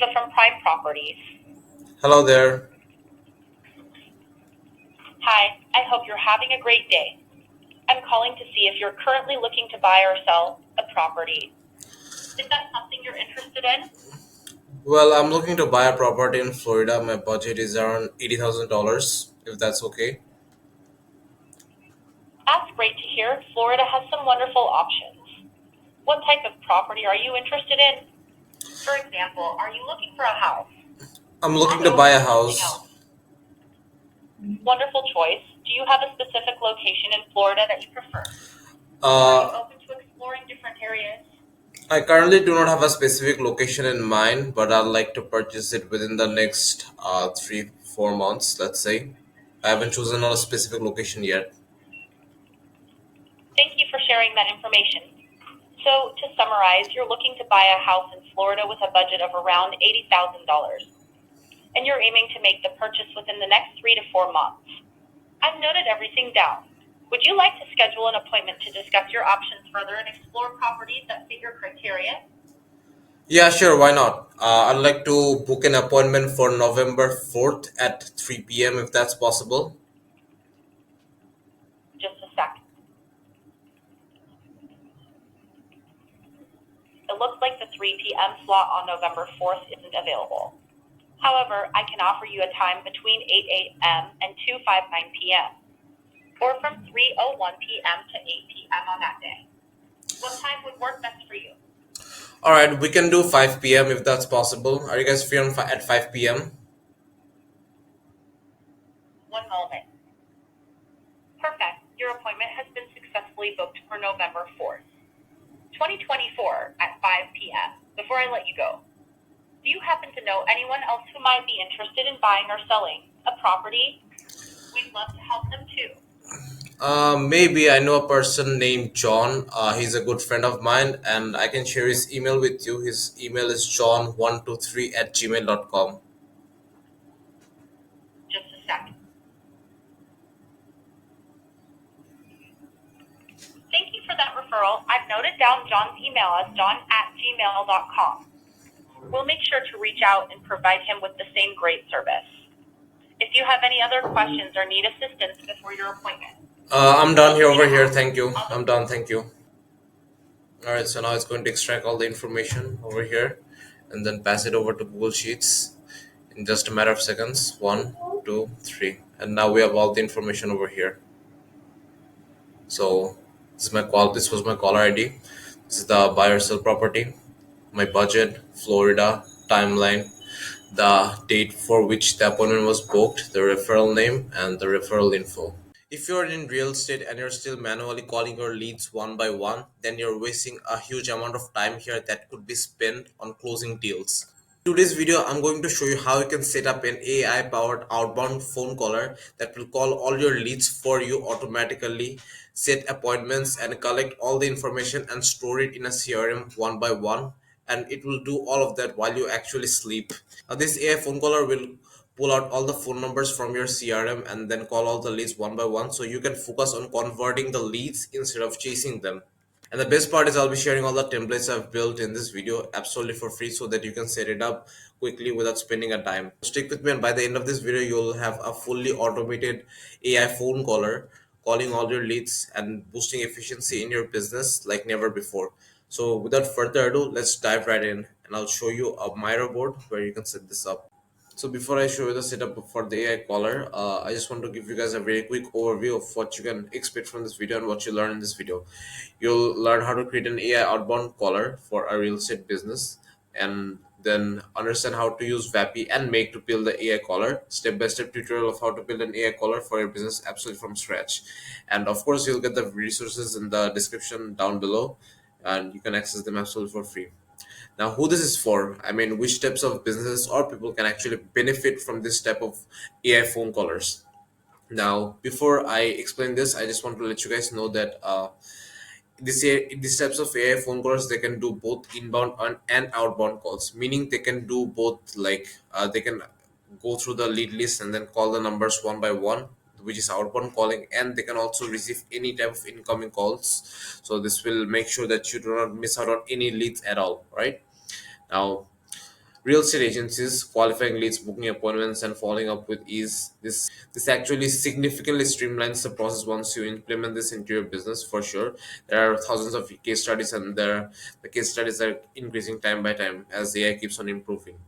Eva from Prime Properties. Hello there. Hi, I hope you're having a great day. I'm calling to see if you're currently looking to buy or sell a property. Is that something you're interested in? Well, I'm looking to buy a property in Florida. My budget is around $80,000, if that's okay. That's great to hear. Florida has some wonderful options. What type of property are you interested in? For example, are you looking for a house? I'm looking to buy a Something house. else. Wonderful choice. Do you have a specific location in Florida that you prefer? Are you Uh, open to exploring different areas? I currently do not have a specific location in mind, but I'd like to purchase it within the next 3, 4 months, let's say. I haven't chosen a specific location yet. Thank you for sharing that information. So, to summarize, you're looking to buy a house in Florida with a budget of around $80,000, and you're aiming to make the purchase within the next 3 to 4 months. I've noted everything down. Would you like to schedule an appointment to discuss your options further and explore properties that fit your criteria? Yeah, sure, why not? I'd like to book an appointment for November 4th at 3 p.m. if that's possible. Just a sec. It looks like the 3 p.m. slot on November 4th isn't available. However, I can offer you a time between 8 a.m. and 2:59 p.m., or from 3:01 p.m. to 8 p.m. on that day. What time would work best for you? All right, we can do 5 p.m. if that's possible. Are you guys free at 5 p.m.? One moment. Perfect. Your appointment has been successfully booked for November 4th, 2024 at 5 p.m. Before I let you go, do you happen to know anyone else who might be interested in buying or selling a property? We'd love to help them too. Maybe I know a person named John. He's a good friend of mine, and I can share his email with you. His email is john123@gmail.com. Just a sec. Thank you for that referral. I've noted down John's email as john@gmail.com. We'll make sure to reach out and provide him with the same great service. If you have any other questions or need assistance before your appointment, I'm done feel here free to over here. ask. Thank you. I'm done. Thank you. All right, so now it's going to extract all the information over here and then pass it over to Google Sheets in just a matter of seconds. 1, 2, 3. And now we have all the information over here. So this was my caller ID. This is the buy or sell property, my budget, Florida, timeline, the date for which the appointment was booked, the referral name, and the referral info. If you're in real estate and you're still manually calling your leads one by one, then you're wasting a huge amount of time here that could be spent on closing deals. Today's video, I'm going to show you how you can set up an AI powered outbound phone caller that will call all your leads for you automatically, set appointments, and collect all the information and store it in a CRM one by one. And it will do all of that while you actually sleep. Now, this AI phone caller will pull out all the phone numbers from your CRM and then call all the leads one by one, so you can focus on converting the leads instead of chasing them. And the best part is I'll be sharing all the templates I've built in this video absolutely for free so that you can set it up quickly without spending a time. Stick with me, and by the end of this video, you'll have a fully automated AI phone caller calling all your leads and boosting efficiency in your business like never before. So without further ado, let's dive right in, and I'll show you a Miro board where you can set this up. So before I show you the setup for the AI caller, I just want to give you guys a very quick overview of what you can expect from this video and what you learn in this video. You'll learn how to create an AI outbound caller for a real estate business, and then understand how to use Vapi and Make to build the AI caller. Step-by-step tutorial of how to build an AI caller for your business absolutely from scratch. And of course, you'll get the resources in the description down below, and you can access them absolutely for free. Now, who this is for, I mean, which types of businesses or people can actually benefit from this type of AI phone callers. Now, before I explain this, I just want to let you guys know that these types of AI phone callers, they can do both inbound and outbound calls, meaning they can do both, like they can go through the lead list and then call the numbers one by one, which is outbound calling, and they can also receive any type of incoming calls. So this will make sure that you do not miss out on any leads at all, right? Now, Real estate agencies, qualifying leads, booking appointments, and following up with ease. This actually significantly streamlines the process once you implement this into your business for sure. There are thousands of case studies, and the case studies are increasing time by time as AI keeps on improving.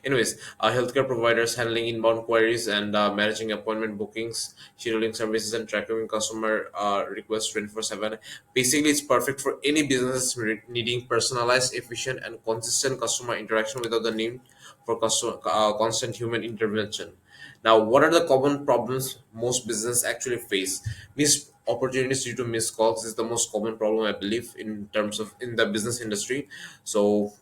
Anyways, healthcare providers handling inbound queries and managing appointment bookings, scheduling services, and tracking customer requests 24/7. Basically, it's perfect for any business needing personalized, efficient, and consistent customer interaction without the need for constant human intervention. Now, what are the common problems most businesses actually face? Missed opportunities due to missed calls is the most common problem, I believe, in terms of in the business industry. So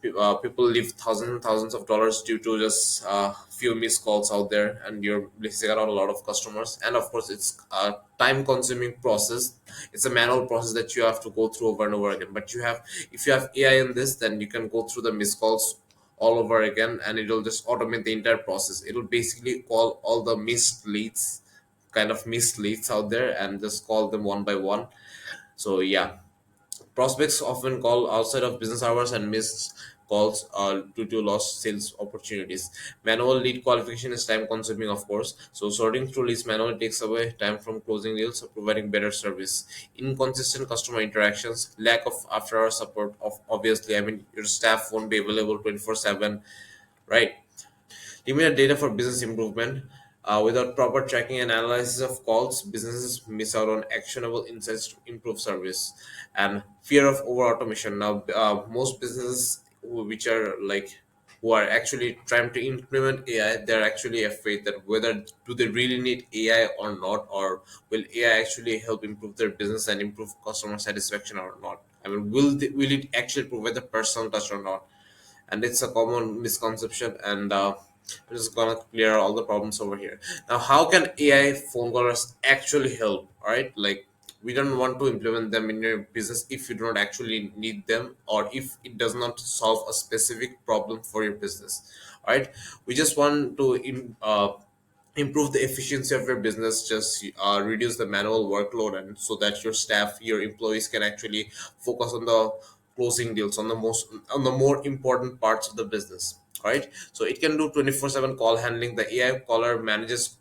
people leave thousands and thousands of dollars due to just few missed calls out there, and you're missing out on a lot of customers. And of course, it's a time-consuming process. It's a manual process that you have to go through over and over again. But if you have AI in this, then you can go through the missed calls all over again, and it'll just automate the entire process. It'll basically call all the missed leads, kind of missed leads out there, and just call them one by one. So yeah, prospects often call outside of business hours and miss calls due to lost sales opportunities. Manual lead qualification is time consuming, of course. So sorting through leads manually takes away time from closing deals or providing better service. Inconsistent customer interactions, lack of after hour support of obviously, I mean your staff won't be available 24/7, right? Limited data for business improvement. Without proper tracking and analysis of calls, businesses miss out on actionable insights to improve service. And fear of over automation. Now, most businesses which are like who are actually trying to implement AI, they're actually afraid that whether do they really need AI or not, or will AI actually help improve their business and improve customer satisfaction or not. I mean, will it actually provide the personal touch or not? And it's a common misconception, and we're just gonna clear all the problems over here. Now, how can AI phone callers actually help? All right, like we don't want to implement them in your business if you do not actually need them, or if it does not solve a specific problem for your business. All right, we just want to improve the efficiency of your business, just reduce the manual workload, and so that your staff, your employees can actually focus on the closing deals, on the more important parts of the business. Right, so it can do 24/7 call handling. The AI caller manages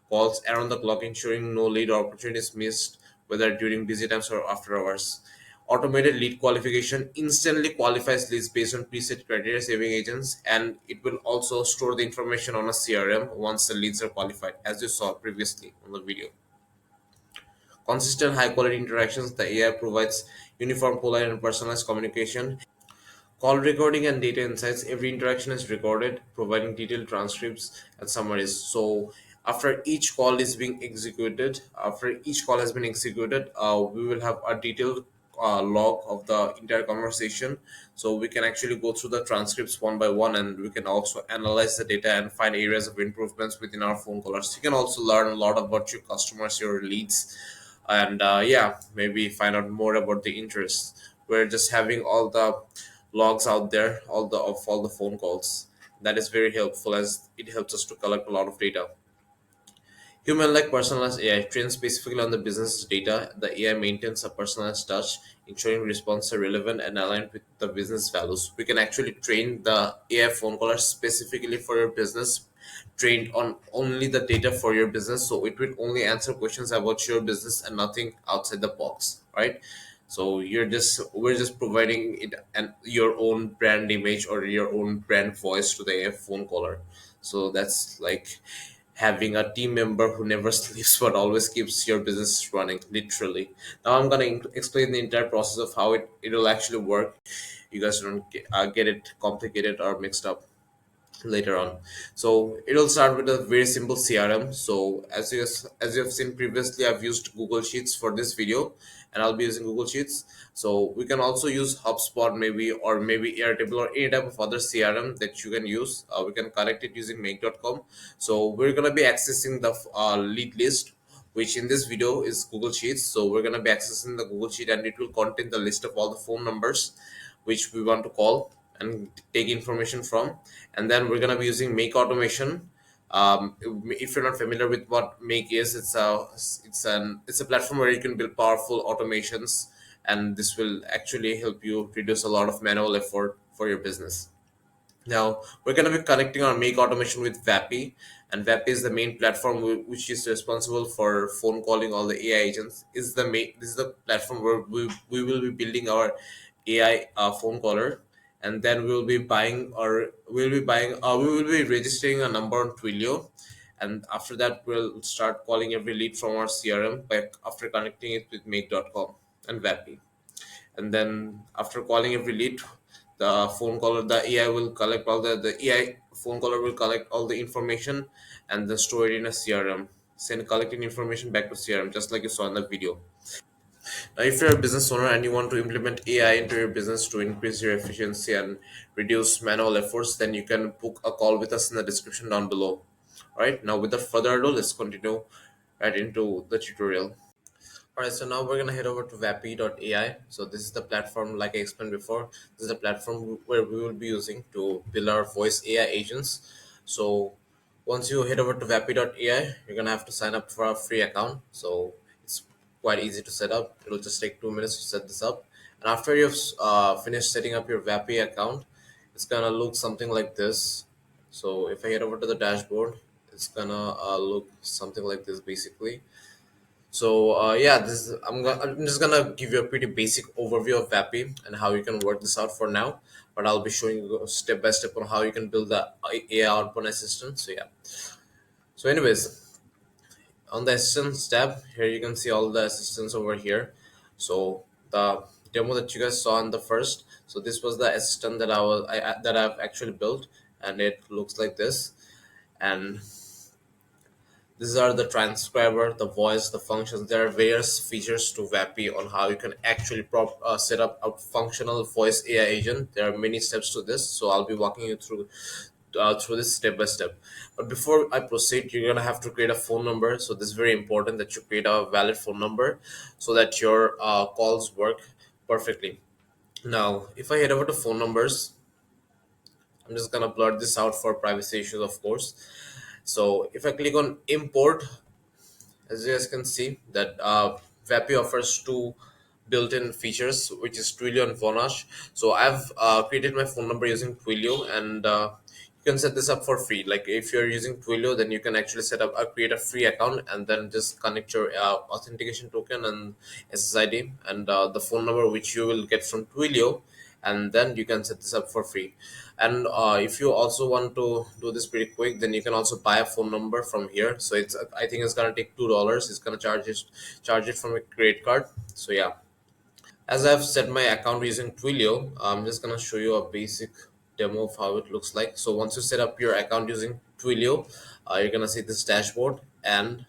calls around the clock, ensuring no lead or opportunities missed, whether during busy times or after hours. Automated lead qualification instantly qualifies leads based on preset criteria, saving agents, and it will also store the information on a CRM once the leads are qualified, as you saw previously on the video. Consistent high quality interactions, the AI provides uniform, polite, and personalized communication. Call recording and data insights. Every interaction is recorded, providing detailed transcripts and summaries. So after each call has been executed, we will have a detailed log of the entire conversation. So we can actually go through the transcripts one by one, and we can also analyze the data and find areas of improvements within our phone callers. You can also learn a lot about your customers, your leads, and yeah, maybe find out more about the interests. We're just having all the logs out there, all the phone calls. That is very helpful as it helps us to collect a lot of data. Human-like personalized AI trained specifically on the business data. The AI maintains a personalized touch, ensuring responses are relevant and aligned with the business values. We can actually train the AI phone caller specifically for your business, trained on only the data for your business, so it will only answer questions about your business and nothing outside the box, right? So we're just providing it and your own brand image or your own brand voice to the AI phone caller. So that's like having a team member who never sleeps but always keeps your business running, literally. Now I'm gonna explain the entire process of how it'll actually work. You guys don't get it complicated or mixed up later on. So it'll start with a very simple CRM. So as you have seen previously, I've used Google Sheets for this video, and I'll be using Google Sheets. So we can also use HubSpot maybe, or maybe Airtable, or any type of other CRM that you can use. We can connect it using make.com. So we're gonna be accessing the lead list, which in this video is Google Sheets. So we're gonna be accessing the Google Sheet, and it will contain the list of all the phone numbers which we want to call and take information from. And then we're going to be using make automation. If you're not familiar with what make is, it's a platform where you can build powerful automations, and this will actually help you reduce a lot of manual effort for your business. Now we're going to be connecting our make automation with Vapi, and Vapi is the main platform which is responsible for phone calling all the AI agents. Is the main This is the platform where we will be building our AI phone caller, and then we will be registering a number on Twilio, and after that we'll start calling every lead from our CRM by after connecting it with make.com and Vapi. And then after calling every lead, the AI will collect the AI phone caller will collect all the information and then store it in a CRM, send collecting information back to CRM, just like you saw in the video. Now if you're a business owner and you want to implement AI into your business to increase your efficiency and reduce manual efforts, then you can book a call with us in the description down below. All right, now without further ado, let's continue right into the tutorial. All right, so now we're gonna head over to Vapi.ai. So this is the platform, like I explained before. This is the platform where we will be using to build our voice AI agents. So once you head over to Vapi.ai, you're gonna have to sign up for a free account. So it's quite easy to set up. It'll just take 2 minutes to set this up. And after you've finished setting up your Vapi account, it's gonna look something like this. So if I head over to the dashboard, it's gonna look something like this basically. So yeah, I'm just gonna give you a pretty basic overview of Vapi and how you can work this out for now. But I'll be showing you step by step on how you can build the AI outbound assistant. So yeah. So anyways, on the assistants tab here, you can see all the assistants over here. So the demo that you guys saw in the first. So this was the assistant that I've actually built, and it looks like this. And these are the transcriber, the voice, the functions. There are various features to Vapi on how you can actually set up a functional voice AI agent. There are many steps to this, so I'll be walking you through this step by step. But before I proceed, you're gonna have to create a phone number. So this is very important that you create a valid phone number so that your calls work perfectly. Now, if I head over to phone numbers, I'm just gonna blur this out for privacy issues, of course. So if I click on import, as you guys can see that Vapi offers two built-in features, which is Twilio and Vonash. So I've created my phone number using Twilio, and you can set this up for free. Like if you're using Twilio, then you can actually create a free account and then just connect your authentication token and SSID and the phone number which you will get from Twilio, and then you can set this up for free. And if you also want to do this pretty quick, then you can also buy a phone number from here. So it's I think it's gonna take $2. It's gonna charge it from a credit card. So yeah, as I've set my account using Twilio, I'm just gonna show you a basic demo of how it looks like. So once you set up your account using Twilio, you're gonna see this dashboard, and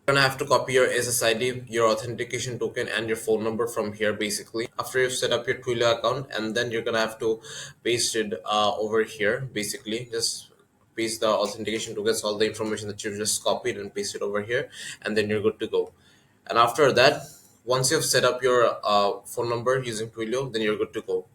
you're gonna have to copy your SSID, your authentication token, and your phone number from here basically. After you've set up your Twilio account, and then you're gonna have to paste it over here basically. Just paste the authentication tokens, all the information that you've just copied, and paste it over here, and then you're good to go. And after that, once you've set up your phone number using Twilio, then you're good to go.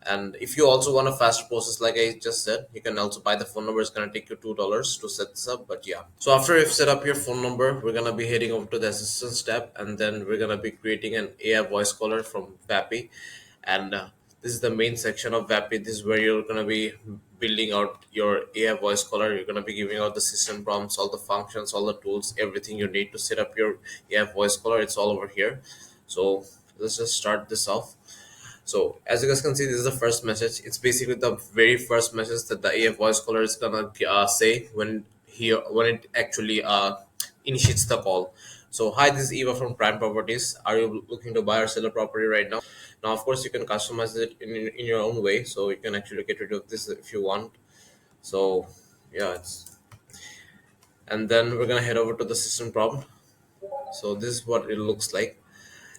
And if you also want a faster process, like I just said, you can also buy the phone number. It's gonna take you $2 to set this up. But yeah. So after you've set up your phone number, we're gonna be heading over to the assistance tab, and then we're gonna be creating an AI voice caller from Vapi. And this is the main section of Vapi. This is where you're gonna be building out your AI voice caller. You're gonna be giving out the system prompts, all the functions, all the tools, everything you need to set up your AI voice caller. It's all over here. So let's just start this off. So as you guys can see, this is the first message. It's basically the very first message that the AI voice caller is gonna say when it actually initiates the call. So hi, this is Eva from Prime Properties. Are you looking to buy or sell a property right now? Now, of course, you can customize it in your own way. So you can actually get rid of this if you want. So yeah, and then we're gonna head over to the system prompt. So this is what it looks like.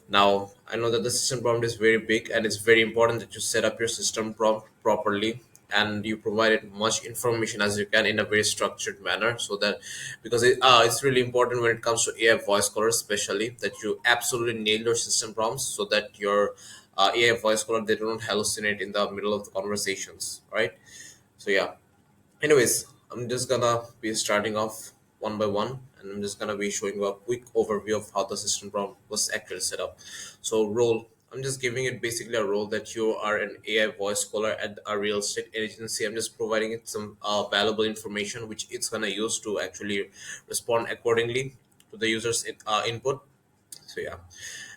Now, I know that the system prompt is very big, and it's very important that you set up your system prompt properly and you provide it much information as you can in a very structured manner, so that because it's really important when it comes to AI voice callers, especially that you absolutely nail your system prompts so that your AI voice caller, they don't hallucinate in the middle of the conversations, right? So yeah, anyways, I'm just gonna be starting off one by one, and I'm just gonna be showing you a quick overview of how the system prompt was actually set up. So roll. I'm just giving it basically a role that you are an AI voice caller at a real estate agency. I'm just providing it some valuable information which it's gonna use to actually respond accordingly to the user's input. So yeah,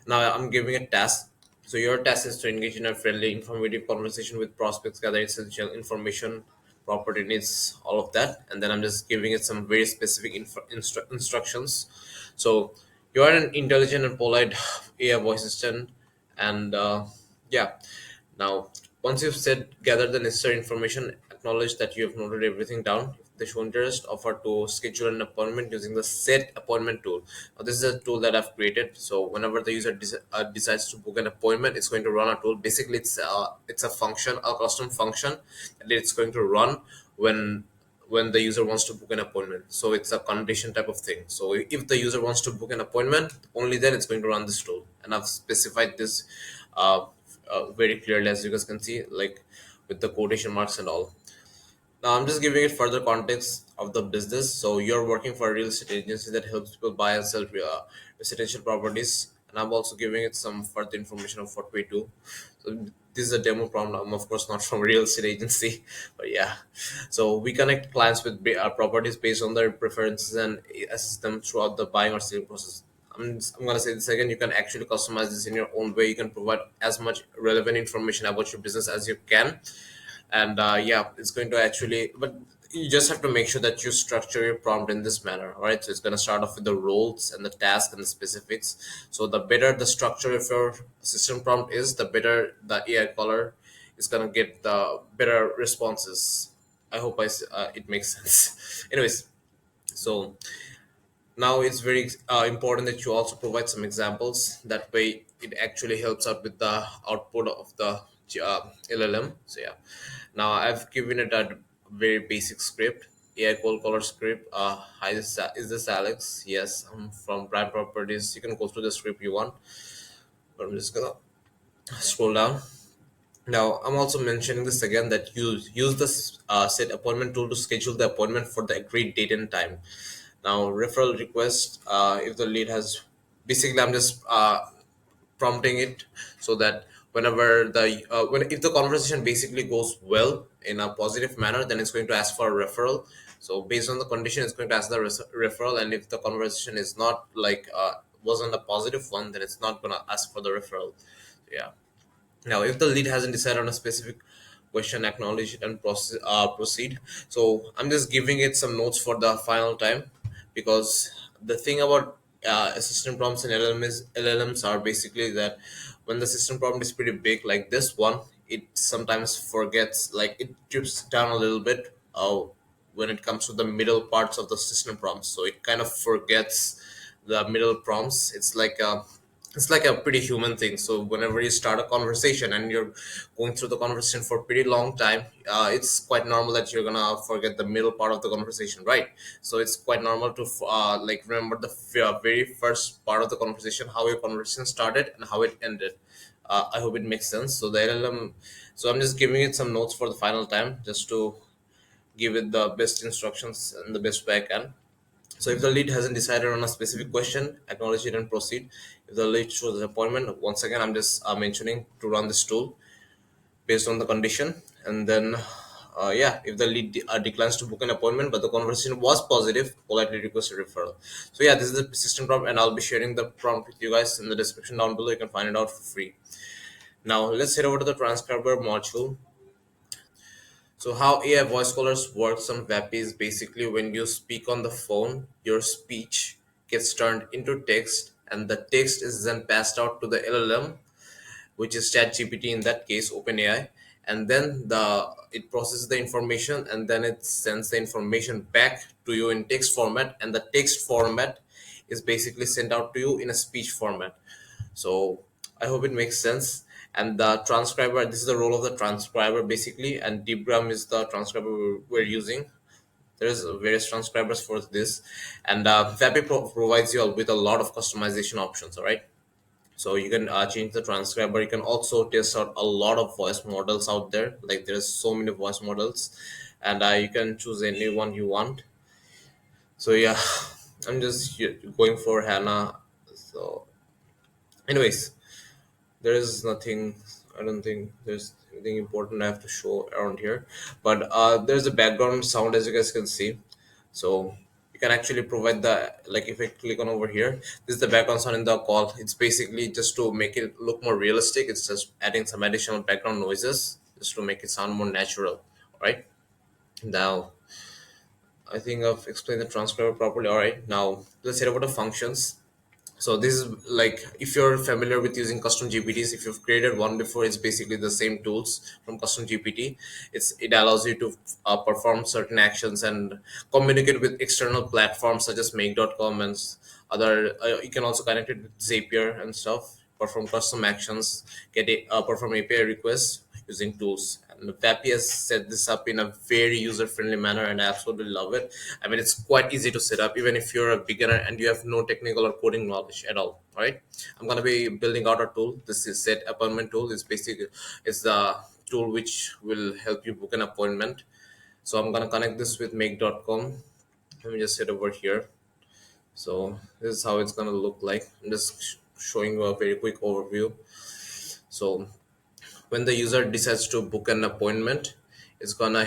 now I'm giving a task. So your task is to engage in a friendly, informative conversation with prospects, gather essential information, property needs, all of that, and then I'm just giving it some very specific instructions. So you are an intelligent and polite AI voice assistant, and yeah. Now, once you've said gather the necessary information, acknowledge that you have noted everything down. If they show interest, offer to schedule an appointment using the set appointment tool. Now, this is a tool that I've created. So whenever the user decides to book an appointment, it's going to run a tool. Basically, it's a function, a custom function that it's going to run when the user wants to book an appointment. So it's a condition type of thing. So if the user wants to book an appointment, only then it's going to run this tool. And I've specified this uh, very clearly, as you guys can see, like with the quotation marks and all. Now I'm just giving it further context of the business. So you're working for a real estate agency that helps people buy and sell residential properties, and I'm also giving it some further information of what we do. So this is a demo prompt. I'm of course not from a real estate agency, but yeah. So we connect clients with properties based on their preferences and assist them throughout the buying or selling process. I'm gonna say this again. You can actually customize this in your own way. You can provide as much relevant information about your business as you can, and yeah, it's going to actually, but you just have to make sure that you structure your prompt in this manner. All right, so it's going to start off with the roles and the task and the specifics. So the better the structure of your system prompt is, the better the AI caller is going to get the better responses. I hope it makes sense. Anyways, so now it's very important that you also provide some examples. That way it actually helps out with the output of the LLM. So yeah, now I've given it a very basic script, AI cold caller script. Hi, is this Alex? Yes, I'm from Brand Properties. You can go through the script you want, but I'm just gonna scroll down. Now, I'm also mentioning this again, that you use this set appointment tool to schedule the appointment for the agreed date and time. Now, referral request, if the lead has, basically, I'm just prompting it so that whenever when if the conversation basically goes well in a positive manner, then it's going to ask for a referral. So based on the condition, it's going to ask the referral, and if the conversation is not like wasn't a positive one, then it's not going to ask for the referral. Yeah. Now, if the lead hasn't decided on a specific question, acknowledge it and proceed. So I'm just giving it some notes for the final time, because the thing about assistant prompts and LLMs are basically that when the system prompt is pretty big like this one, it sometimes forgets, like it drips down a little bit when it comes to the middle parts of the system prompts. So it kind of forgets the middle prompts. It's like a pretty human thing. So whenever you start a conversation and you're going through the conversation for a pretty long time, it's quite normal that you're gonna forget the middle part of the conversation, right? So it's quite normal to like remember the very first part of the conversation, how your conversation started and how it ended. I hope it makes sense. So the LLM, so I'm just giving it some notes for the final time, just to give it the best instructions in the best way I can. So if the lead hasn't decided on a specific question, acknowledge it and proceed. If the lead shows an appointment, once again, I'm just mentioning to run this tool based on the condition. And then, yeah, if the lead declines to book an appointment, but the conversation was positive, politely request a referral. So yeah, this is the system prompt, and I'll be sharing the prompt with you guys in the description down below. You can find it out for free. Now let's head over to the transcriber module. So how AI voice callers works on Vapi is basically when you speak on the phone, your speech gets turned into text, and the text is then passed out to the LLM, which is ChatGPT in that case, OpenAI, and then it processes the information and then it sends the information back to you in text format, and the text format is basically sent out to you in a speech format. So I hope it makes sense. And the transcriber, this is the role of the transcriber basically, and deepgram is the transcriber we're using. There's various transcribers for this, and Vapi provides you with a lot of customization options. All right, so you can change the transcriber. You can also test out a lot of voice models out there. Like there's so many voice models, and you can choose any one you want. So yeah, I'm just going for Hannah. So anyways, there is nothing. I don't think there's anything important I have to show around here. But there's a background sound, as you guys can see. So you can actually provide the, like, if I click on over here, this is the background sound in the call. It's basically just to make it look more realistic. It's just adding some additional background noises just to make it sound more natural. All right. Now I think I've explained the transcriber properly. All right. Now let's head over to functions. So this is like, if you're familiar with using custom GPTs, if you've created one before, it's basically the same tools from custom GPT. It allows you to perform certain actions and communicate with external platforms such as make.com and other. You can also connect it with Zapier and stuff. Perform custom actions, perform API requests using tools. And Vapi has set this up in a very user-friendly manner, and I absolutely love it. I mean, it's quite easy to set up, even if you're a beginner and you have no technical or coding knowledge at all. All right, I'm gonna be building out a tool. This is set appointment tool. It's the tool which will help you book an appointment. So I'm gonna connect this with make.com. Let me just head over here. So this is how it's gonna look like. I'm just showing you a very quick overview. So when the user decides to book an appointment, it's gonna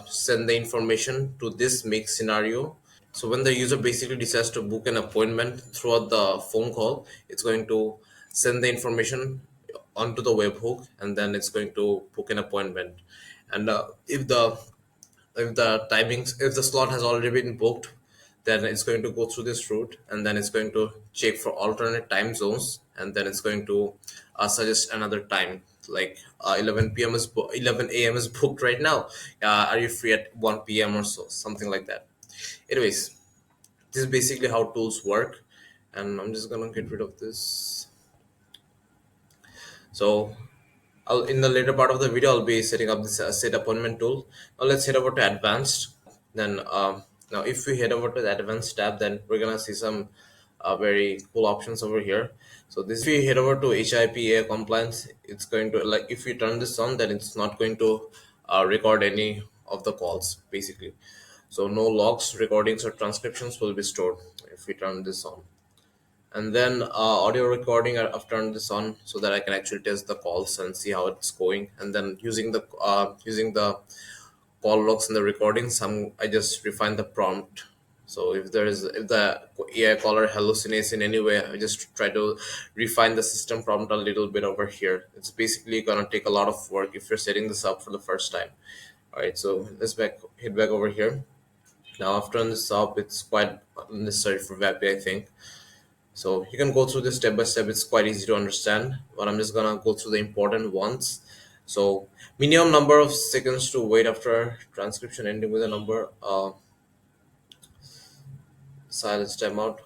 send the information to this make scenario. So when the user basically decides to book an appointment throughout the phone call, it's going to send the information onto the webhook, and then it's going to book an appointment. And if the slot has already been booked, then it's going to go through this route, and then it's going to check for alternate time zones, and then it's going to suggest another time, like 11 a.m is booked right now. Are you free at 1 p.m or so, something like that. Anyways, this is basically how tools work, and I'm just gonna get rid of this. So in the later part of the video, I'll be setting up this set appointment tool. Now let's head over to advanced. Then now if we head over to the advanced tab, then we're gonna see some very cool options over here. So this, if we head over to HIPAA compliance, it's going to, like, if we turn this on, then it's not going to record any of the calls basically. So no logs, recordings, or transcriptions will be stored if we turn this on. And then audio recording, I've turned this on so that I can actually test the calls and see how it's going. And then using the call logs and the recordings, I just refine the prompt. So if the AI caller hallucinates in any way, I just try to refine the system prompt a little bit over here. It's basically gonna take a lot of work if you're setting this up for the first time. All right, so head back over here. Now after on this up, it's quite unnecessary for Vapi, I think. So you can go through this step by step. It's quite easy to understand, but I'm just gonna go through the important ones. So minimum number of seconds to wait after transcription ending with a number. Silence timeout.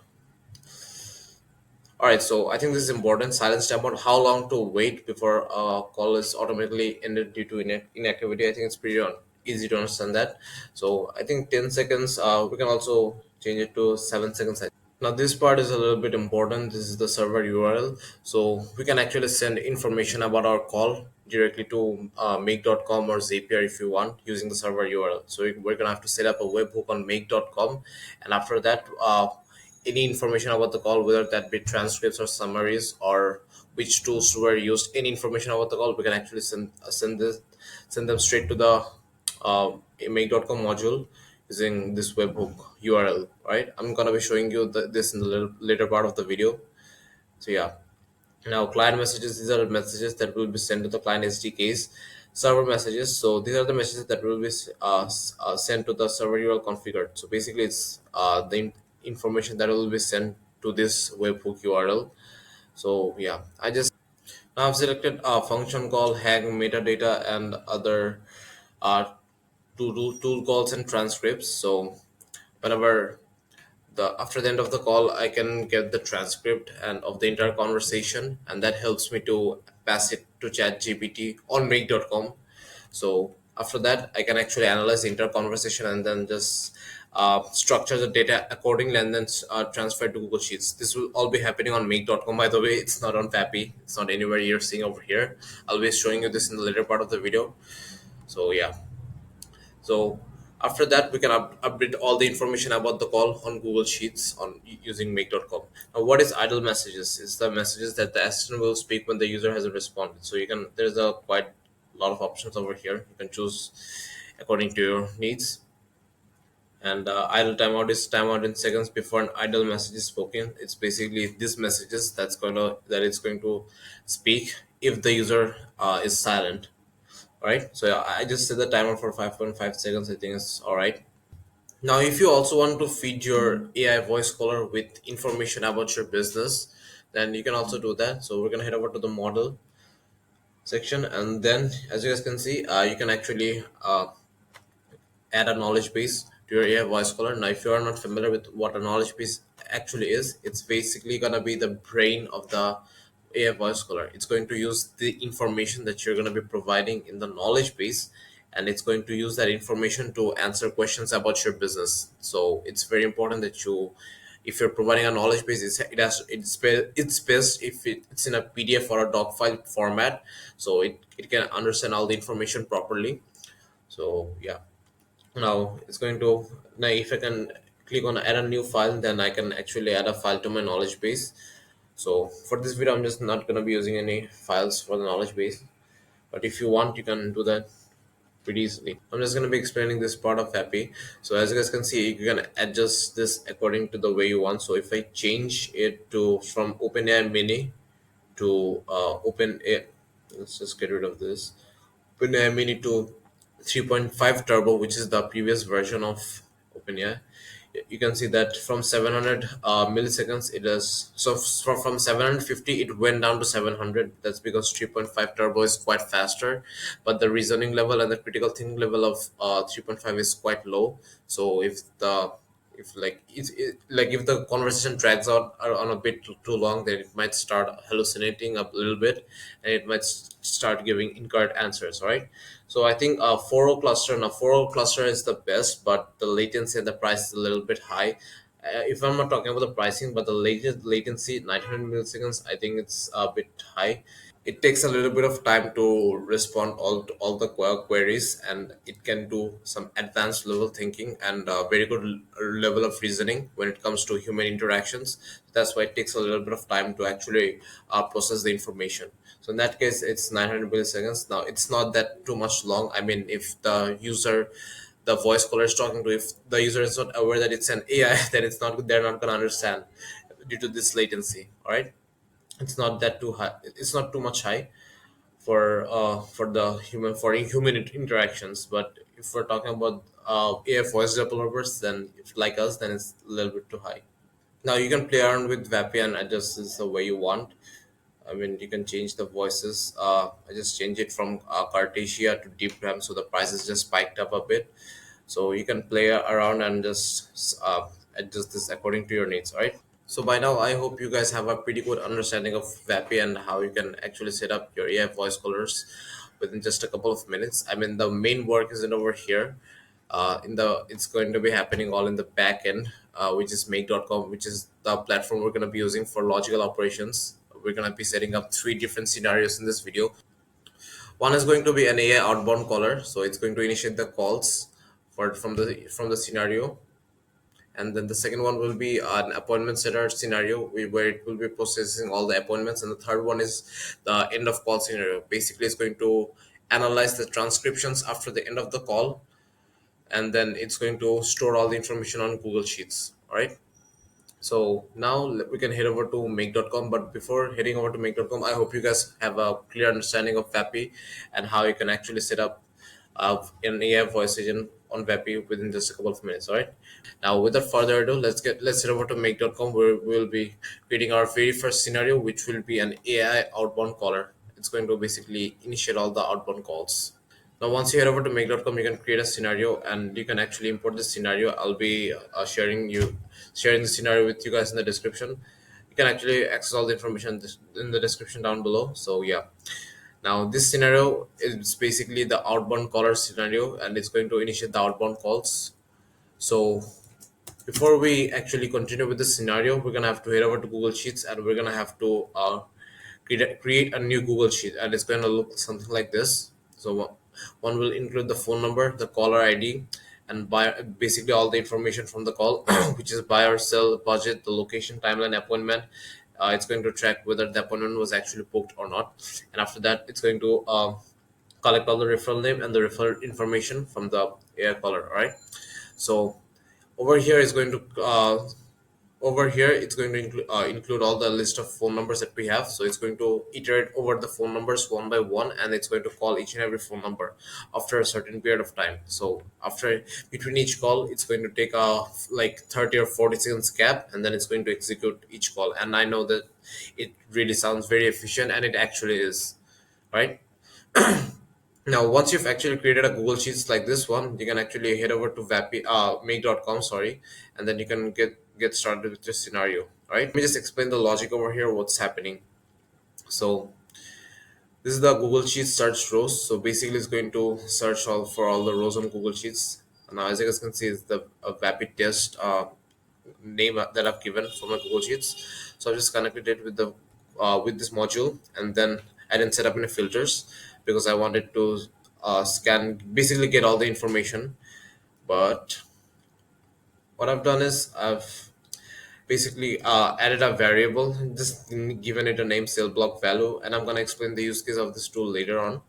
All right, so I think this is important. Silence timeout. How long to wait before a call is automatically ended due to inactivity? I think it's pretty easy to understand that. So I think 10 seconds. We can also change it to 7 seconds. Now this part is a little bit important. This is the server URL. So we can actually send information about our call directly to make.com or Zapier if you want, using the server URL. So we're gonna have to set up a webhook on make.com, and after that, any information about the call, whether that be transcripts or summaries or which tools were used, any information about the call, we can actually send them straight to the uh, make.com module using this webhook URL. Right, I'm gonna be showing you this in the later part of the video. So yeah, now client messages, these are messages that will be sent to the client SDKs. Server messages, so these are the messages that will be sent to the server URL configured. So basically it's information that will be sent to this webhook URL. So yeah, now I've selected a function call, hang, metadata, and other uh, to do tool calls and transcripts. So whenever after the end of the call, I can get the transcript and of the entire conversation, and that helps me to pass it to chat GPT on make.com. So after that, I can actually analyze the entire conversation and then just structure the data accordingly, and then transfer it to Google Sheets. This will all be happening on make.com, by the way. It's not on Vapi. It's not anywhere you're seeing over here. I'll be showing you this in the later part of the video. So yeah, so After that, we can update all the information about the call on Google Sheets on using make.com. Now, what is idle messages? It's the messages that the assistant will speak when the user hasn't responded. So you can there's a quite lot of options over here. You can choose according to your needs. And idle timeout is timeout in seconds before an idle message is spoken. It's basically these messages that it's going to speak if the user is silent. All right. So yeah, I just set the timer for 5.5 seconds. I think it's all right. Now, if you also want to feed your AI voice caller with information about your business, then you can also do that. So we're gonna head over to the model section, and then as you guys can see, you can actually add a knowledge base to your AI voice caller. Now, if you are not familiar with what a knowledge base actually is, it's basically gonna be the brain of the AI voice caller. It's going to use the information that you're gonna be providing in the knowledge base, and it's going to use that information to answer questions about your business. So it's very important that if you're providing a knowledge base, it's best if it's in a PDF or a doc file format, so it can understand all the information properly. So yeah, now it's going to now if I can click on add a new file, then I can actually add a file to my knowledge base. So for this video, I'm just not going to be using any files for the knowledge base, but if you want, you can do that pretty easily. I'm just going to be explaining this part of Vapi. So as you guys can see, you can adjust this according to the way you want. So if I change it to from OpenAI Mini to OpenAI, let's just get rid of this. OpenAI Mini to 3.5 Turbo, which is the previous version of OpenAI. You can see that from 700 milliseconds, it is so from 750 it went down to 700. That's because 3.5 Turbo is quite faster, but the reasoning level and the critical thinking level of 3.5 is quite low. So if like like if the conversation drags out on a bit too long, then it might start hallucinating a little bit, and it might start giving incorrect answers, right? So I think a 4.0 cluster, now 4.0 cluster is the best, but the latency and the price is a little bit high. If I'm not talking about the pricing, but the latest latency 900 milliseconds, I think it's a bit high. It takes a little bit of time to respond all the queries, and it can do some advanced level thinking and very good level of reasoning when it comes to human interactions. That's why it takes a little bit of time to actually process the information. So in that case, it's 900 milliseconds. Now it's not that too much long. I mean, if the voice caller is talking to, if the user is not aware that it's an AI, then they're not going to understand due to this latency. All right, it's not that too high, it's not too much high for the human interactions. But if we're talking about AI voice developers, then if like us, then it's a little bit too high. Now you can play around with Vapi and adjust this the way you want. I mean, you can change the voices. I just change it from Cartesia to Deep Ram, so the prices just spiked up a bit. So you can play around and just adjust this according to your needs, all right? So by now, I hope you guys have a pretty good understanding of Vapi and how you can actually set up your AI voice callers within just a couple of minutes. I mean, the main work isn't over here. It's going to be happening all in the back end, which is make.com, which is the platform we're going to be using for logical operations. We're going to be setting up three different scenarios in this video. One is going to be an AI outbound caller, so it's going to initiate the calls from the scenario. And then the second one will be an appointment setter scenario where it will be processing all the appointments. And the third one is the end of call scenario. Basically, it's going to analyze the transcriptions after the end of the call, and then it's going to store all the information on Google Sheets. All right. So now we can head over to make.com. But before heading over to make.com, I hope you guys have a clear understanding of Vapi and how you can actually set up an AI voice agent on Vapi within just a couple of minutes. All right. Now, without further ado, let's head over to make.com, where we'll be creating our very first scenario, which will be an AI outbound caller. It's going to basically initiate all the outbound calls. Now, once you head over to make.com, you can create a scenario and you can actually import this scenario. I'll be sharing the scenario with you guys in the description. You can actually access all the information in the description down below. So yeah, now this scenario is basically the outbound caller scenario, and it's going to initiate the outbound calls. So before we actually continue with the scenario, we're gonna have to head over to Google Sheets, and we're gonna have to create a new Google Sheet, and it's going to look something like this. So one will include the phone number, the caller ID, and buy basically all the information from the call, which is buy or sell, budget, the location, timeline, appointment. It's going to track whether the appointment was actually booked or not, and after that, it's going to collect all the referral name and the referral information from the AI caller. All right. So over here is going to over here it's going to include all the list of phone numbers that we have. So it's going to iterate over the phone numbers one by one, and it's going to call each and every phone number after a certain period of time. So after between each call, it's going to take a like 30 or 40 seconds gap, and then it's going to execute each call. And I know that it really sounds very efficient, and it actually is, right? Now, once you've actually created a Google Sheets like this one, you can actually head over to Vapi, make.com, sorry, and then you can get started with this scenario. All right. Let me just explain the logic over here, what's happening. So this is the Google Sheets search rows. So basically, it's going to search all for all the rows on Google Sheets. Now, as you guys can see, it's the Vapi test name that I've given for my Google Sheets. So I just connected it with this module, and then I didn't set up any filters because I wanted to scan, basically get all the information. But what I've done is I've basically added a variable, just given it a name, sale block value, and I'm gonna explain the use case of this tool later on.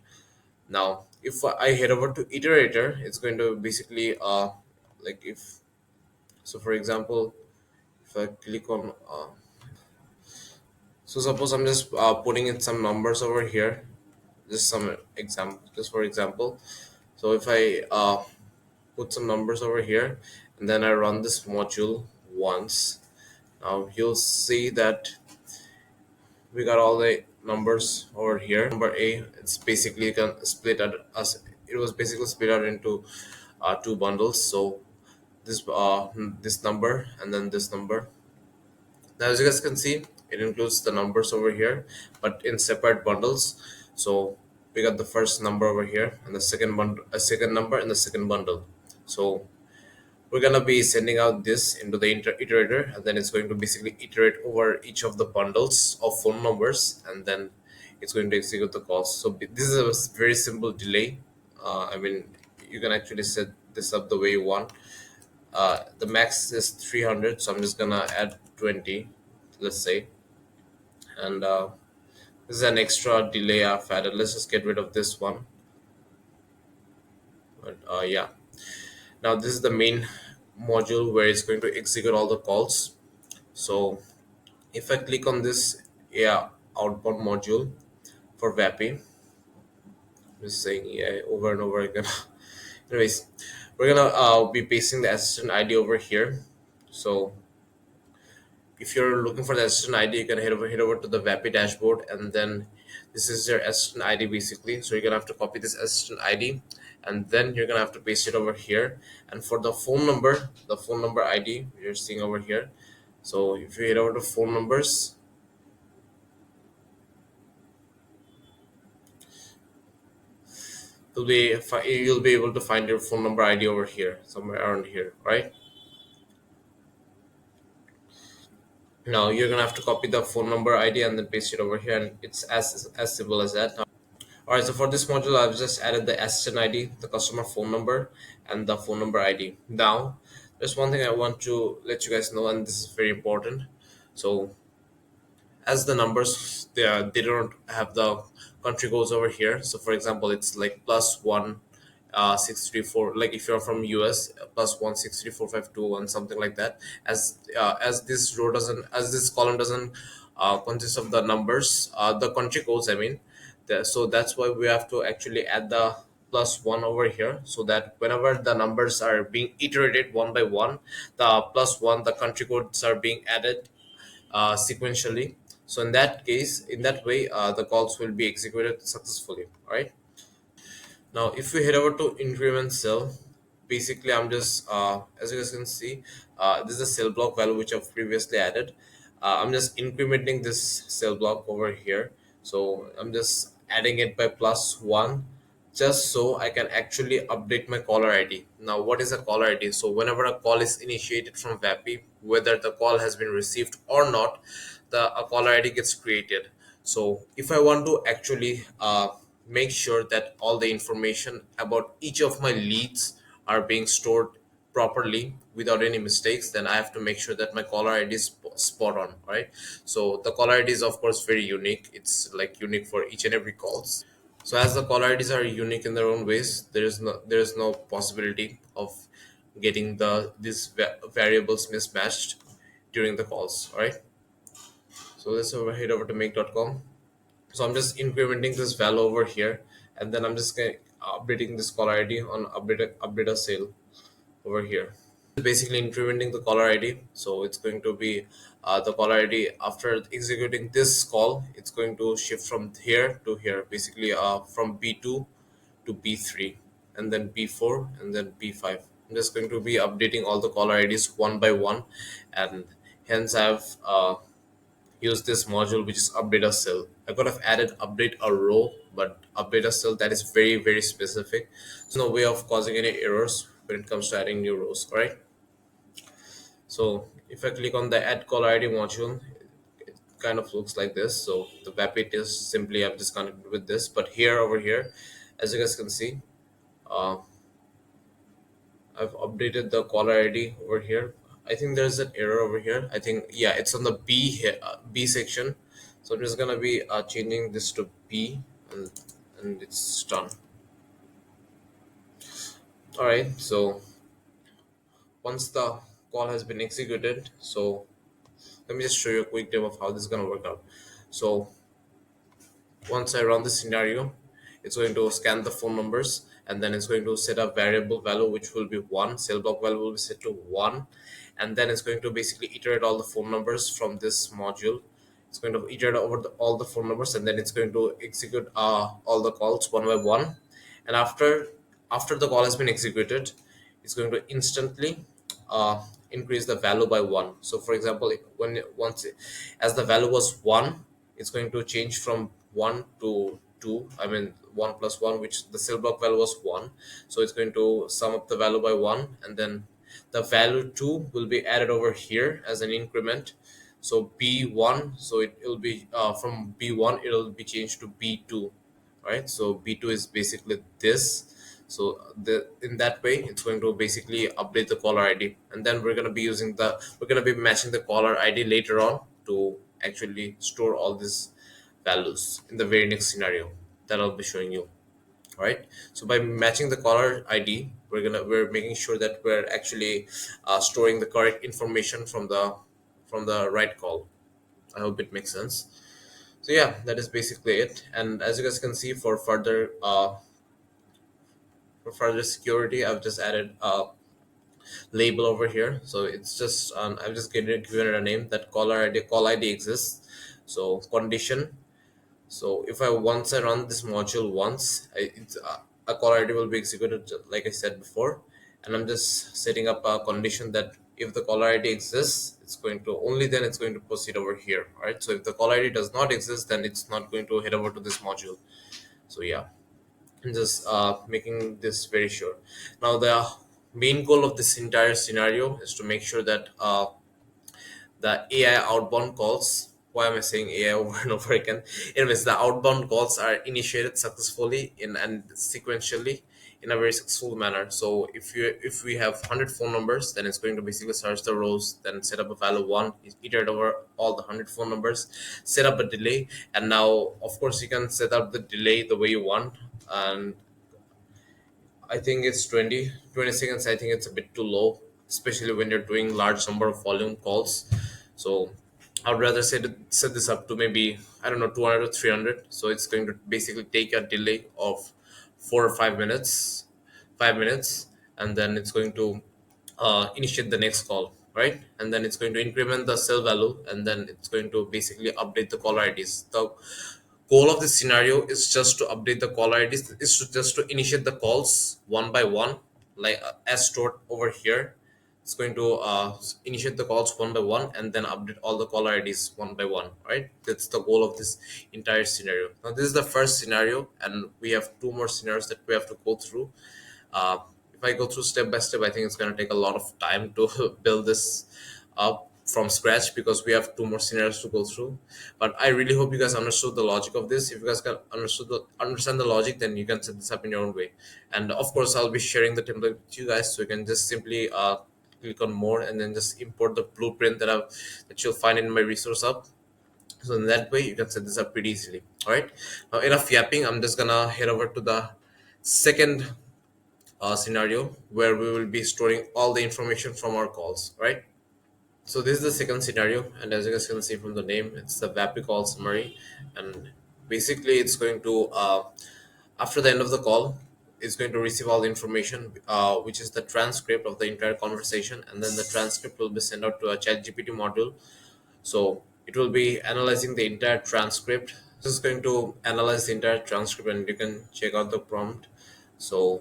Now, if I head over to iterator, it's going to basically like if so, for example, if I click on so suppose I'm just putting in some numbers over here, just some example, just for example. So if I put some numbers over here, and then I run this module once, now you'll see that we got all the numbers over here. Number A, it's basically can split out as it was basically split out into two bundles. So this number and then this number. Now, as you guys can see, it includes the numbers over here, but in separate bundles. So we got the first number over here, and the second bundle, a second number, and the second bundle. So we're gonna be sending out this into the iterator, and then it's going to basically iterate over each of the bundles of phone numbers, and then it's going to execute the calls. So this is a very simple delay. I mean, you can actually set this up the way you want. The max is 300, so I'm just gonna add 20, let's say, and this is an extra delay I've added. Let's just get rid of this one. But yeah, now this is the main module where it's going to execute all the calls. So if I click on this, yeah, outbound module for Vapi, just saying yeah over and over again. Anyways, we're gonna be pasting the assistant ID over here. So if you're looking for the assistant ID, you can head over to the Vapi dashboard, and then this is your assistant ID basically. So you're gonna have to copy this assistant ID, and then you're gonna have to paste it over here. And for the phone number ID you're seeing over here. So if you head over to phone numbers, you'll be able to find your phone number ID over here, somewhere around here, right? Now you're gonna have to copy the phone number ID and then paste it over here, and it's as simple as that. All right, so for this module, I've just added the assistant ID, the customer phone number, and the phone number ID. Now, there's one thing I want to let you guys know, and this is very important. So as the numbers, they don't have the country codes over here. So for example, it's like plus one 634, like if you're from US, plus 1634521, something like that. As this row doesn't, as this column doesn't consist of the numbers, the country codes, I mean. So that's why we have to actually add the plus one over here, so that whenever the numbers are being iterated one by one, the plus one, the country codes are being added sequentially. So in that case, in that way, the calls will be executed successfully. All right. Now, if we head over to increment cell, basically I'm just, as you guys can see, this is the cell block value which I've previously added. I'm just incrementing this cell block over here. So I'm just adding it by plus one, just so I can actually update my caller ID. Now, what is a caller ID? So whenever a call is initiated from Vapi, whether the call has been received or not, the a caller ID gets created. So if I want to actually make sure that all the information about each of my leads are being stored properly without any mistakes, then I have to make sure that my caller ID is spot on, right? So the caller ID is of course very unique. It's like unique for each and every calls. So as the caller IDs are unique in their own ways, there is no possibility of getting these variables mismatched during the calls. All right. So let's head over to make.com. So I'm just incrementing this value over here, and then I'm just updating this caller ID on update a sale over here. Basically incrementing the caller ID. So it's going to be the caller ID after executing this call. It's going to shift from here to here, basically from B2 to B3, and then B4, and then B5. I'm just going to be updating all the caller IDs one by one, and hence I've used this module which is update a cell. I could have added update a row, but update a cell, that is very very specific. So no way of causing any errors when it comes to adding new rows. All right. So if I click on the add caller ID module, it kind of looks like this. So the Vapi is simply I've just connected with this, but here over here, as you guys can see, uh, I've updated the caller ID over here. I think there's an error over here. I think yeah, it's on the B here, B section. So I'm just gonna be changing this to B, and it's done. All right. So once the call has been executed, so let me just show you a quick demo of how this is gonna work out. So once I run this scenario, it's going to scan the phone numbers, and then it's going to set a variable value which will be one. Cell block value will be set to one, and then it's going to basically iterate all the phone numbers from this module. It's going to iterate over all the phone numbers, and then it's going to execute all the calls one by one. And after the call has been executed, it's going to instantly increase the value by one. So for example, as the value was one, it's going to change from one to two. I mean one plus one, which the cell block value was one. So it's going to sum up the value by one, and then the value two will be added over here as an increment. So B1, so it will be from B1 it'll be changed to B2, right? So B2 is basically this. So the in that way it's going to basically update the caller ID, and then we're going to be matching the caller ID later on to actually store all these values in the very next scenario that I'll be showing you. All right. So by matching the caller ID, we're making sure that we're actually storing the correct information from the right call. I hope it makes sense. So yeah, that is basically it. And as you guys can see, for further security, I've just added a label over here. So it's just I've just given it a name that call ID exists. So condition. So if I once I run this module once, a caller ID will be executed like I said before, and I'm just setting up a condition that if the caller ID exists, it's going to only then it's going to proceed over here. All right. So if the caller ID does not exist, then it's not going to head over to this module. So yeah, I'm just making this very sure. Now the main goal of this entire scenario is to make sure that the AI outbound calls. Why am I saying AI over and over again? Anyways, the outbound calls are initiated successfully in and sequentially in a very successful manner. So if we have 100 phone numbers, then it's going to basically search the rows, then set up a value one, iterate over all the 100 phone numbers, set up a delay, and now of course you can set up the delay the way you want. And I think it's 20 seconds. I think it's a bit too low, especially when you're doing large number of volume calls. So I'd rather set this up to maybe, I don't know, 200 or 300. So it's going to basically take a delay of 4 or 5 minutes, 5 minutes, and then it's going to initiate the next call, right? And then it's going to increment the cell value, and then it's going to basically update the caller IDs. The goal of this scenario is just to update the caller IDs, is to just to initiate the calls one by one, like as stored over here. It's going to initiate the calls one by one, and then update all the caller IDs one by one, right? That's the goal of this entire scenario. Now this is the first scenario, and we have two more scenarios that we have to go through. uh, if I go through step by step, I think it's going to take a lot of time to build this up. from scratch because we have two more scenarios to go through. But I really hope you guys understood the logic of this. If you guys can understand the logic, then you can set this up in your own way. And of course, I'll be sharing the template with you guys, so you can just simply click on more and then just import the blueprint that you'll find in my resource hub. So in that way, you can set this up pretty easily. All right. Now enough yapping. I'm just gonna head over to the second scenario where we will be storing all the information from our calls. Right. So this is the second scenario, and as you guys can see from the name, it's the Vapi call summary, and basically it's going to after the end of the call, it's going to receive all the information, which is the transcript of the entire conversation, and then the transcript will be sent out to a ChatGPT module. So it will be analyzing the entire transcript. This is going to analyze the entire transcript, and you can check out the prompt. So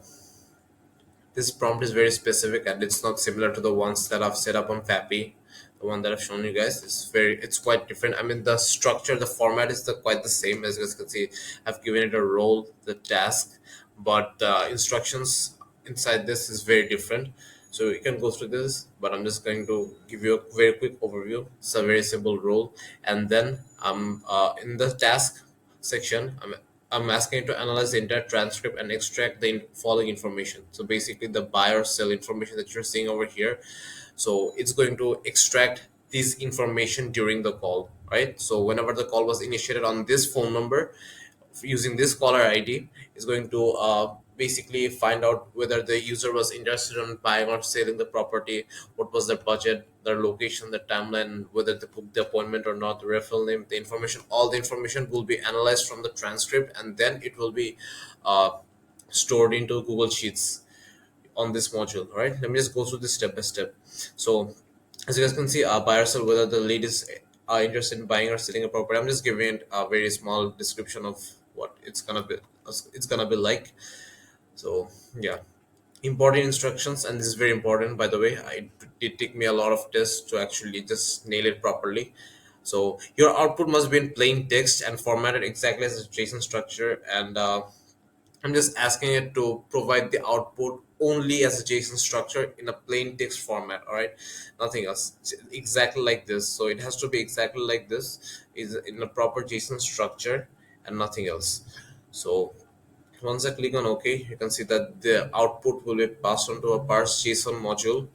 this prompt is very specific and it's not similar to the ones that I've set up on Vapi. The one that I've shown you guys is it's quite different. I mean, the structure, the format is quite the same. As you guys can see, I've given it a role, the task, but instructions inside this is very different. So you can go through this, but I'm just going to give you a very quick overview. It's a very simple role, and then in the task section, I'm asking it to analyze the entire transcript and extract the following information. So basically, the buy or sell information that you're seeing over here. So it's going to extract this information during the call, right? So whenever the call was initiated on this phone number, using this caller ID is going to basically find out whether the user was interested in buying or selling the property, what was their budget, their location, the timeline, whether they booked the appointment or not, the referral name, the information, all the information will be analyzed from the transcript, and then it will be uh, stored into Google Sheets on this module. All right, let me just go through this step by step. So as you guys can see, buy or sell, whether the lead is interested in buying or selling a property. I'm just giving it a very small description of what it's gonna be like. So yeah, important instructions, and this is very important, by the way. It did take me a lot of tests to actually just nail it properly. So your output must be in plain text and formatted exactly as a JSON structure, and I'm just asking it to provide the output only as a JSON structure in a plain text format. All right, nothing else. It's exactly like this. So it has to be exactly like this, is in a proper JSON structure and nothing else. So once I click on OK, you can see that the output will be passed on to a parse JSON module,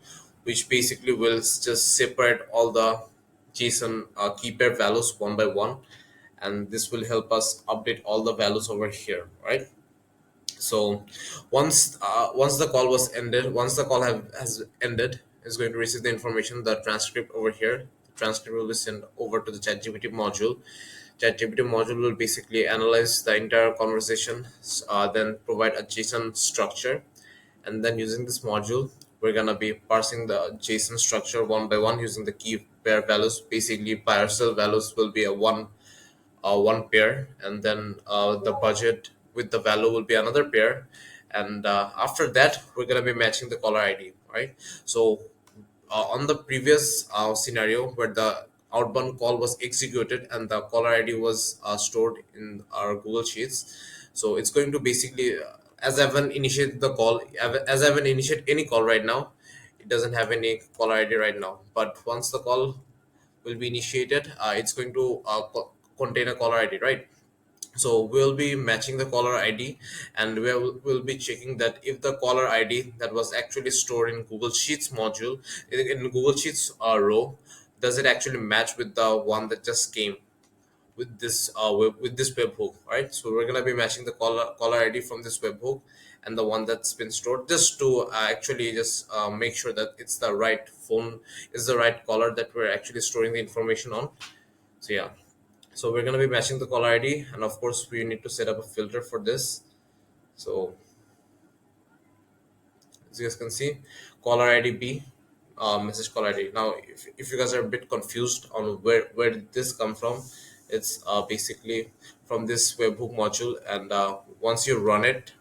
which basically will just separate all the JSON key pair values one by one, and this will help us update all the values over here, right? So once the call was ended, once the call has ended, it's going to receive the information, the transcript over here. The transcript will be sent over to the ChatGPT module. ChatGPT module will basically analyze the entire conversation, then provide a JSON structure, and then using this module, we're gonna be parsing the JSON structure one by one using the key pair values. Basically, buy or sell values will be a one pair, and then the budget with the value will be another pair, and after that we're going to be matching the caller ID, right? So on the previous scenario where the outbound call was executed and the caller ID was stored in our Google Sheets, so it's going to basically as I haven't initiated the call, as I haven't initiated any call right now, it doesn't have any caller ID right now. But once the call will be initiated, it's going to contain a caller ID, right? So we'll be matching the caller ID, and we'll be checking that if the caller ID that was actually stored in Google Sheets module, in Google Sheets row, does it actually match with the one that just came with this webhook, right? So we're gonna be matching the caller ID from this webhook and the one that's been stored, just to actually just make sure that it's the right phone, is the right caller that we're actually storing the information on. So yeah, so we're going to be matching the caller ID, and of course we need to set up a filter for this. So as you guys can see, caller ID B, message caller ID. Now if you guys are a bit confused on where did this come from, it's basically from this webhook module, and once you run it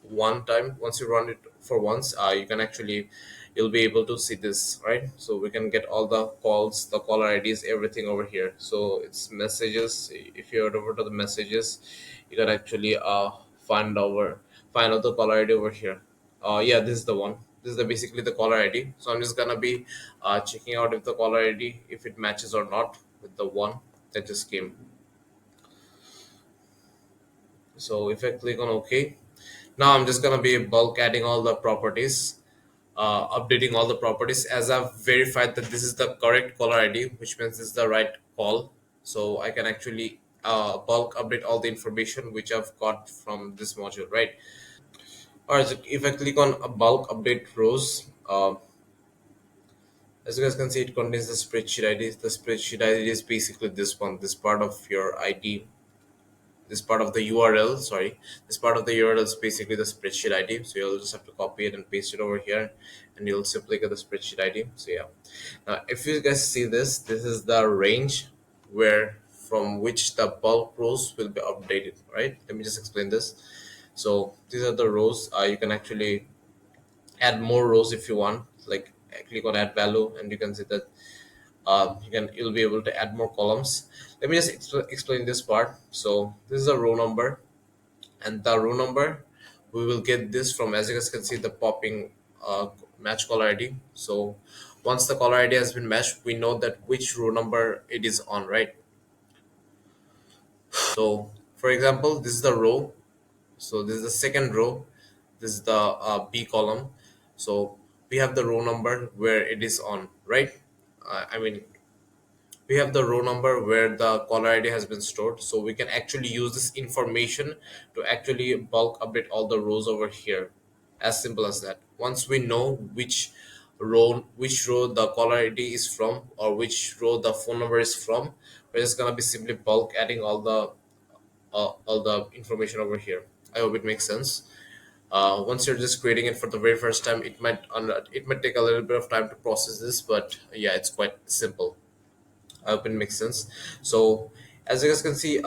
one time, once you run it for once, you can actually, you'll be able to see this, right? So we can get all the calls, the caller IDs, everything over here. So it's messages. If you head over to the messages, you can actually find out the caller ID over here. Yeah, this is the one. This is basically the caller ID. So I'm just gonna be checking out if the caller ID, if it matches or not with the one that just came. So if I click on OK, now I'm just gonna be bulk adding all the properties, updating all the properties as I've verified that this is the correct caller ID, which means this is the right call. So I can actually bulk update all the information which I've got from this module, right? Alright, so if I click on a bulk update rows, as you guys can see, it contains the spreadsheet ID. The spreadsheet ID is basically this one, this part of your ID, this part of the URL. Sorry, this part of the URL is basically the spreadsheet ID. So you'll just have to copy it and paste it over here, and you'll simply get the spreadsheet ID. So yeah, now if you guys see this, this is the range where from which the bulk rows will be updated. Right? Let me just explain this. So these are the rows. You can actually add more rows if you want. Like click on add value, and you can see that you'll be able to add more columns. Let me just explain this part. So this is a row number, and the row number we will get this from, as you guys can see, the popping match caller ID. So once the caller ID has been matched, we know that which row number it is on, right? So for example, this is the row. So this is the second row. This is the B column. So we have the row number where it is on, right? I mean, we have the row number where the caller ID has been stored. So we can actually use this information to actually bulk update all the rows over here. As simple as that. Once we know which row the caller ID is from, or which row the phone number is from, we're just gonna be simply bulk adding all the information over here. I hope it makes sense. Once you're just creating it for the very first time, it might take a little bit of time to process this, but yeah, it's quite simple. I hope it makes sense. So as you guys can see,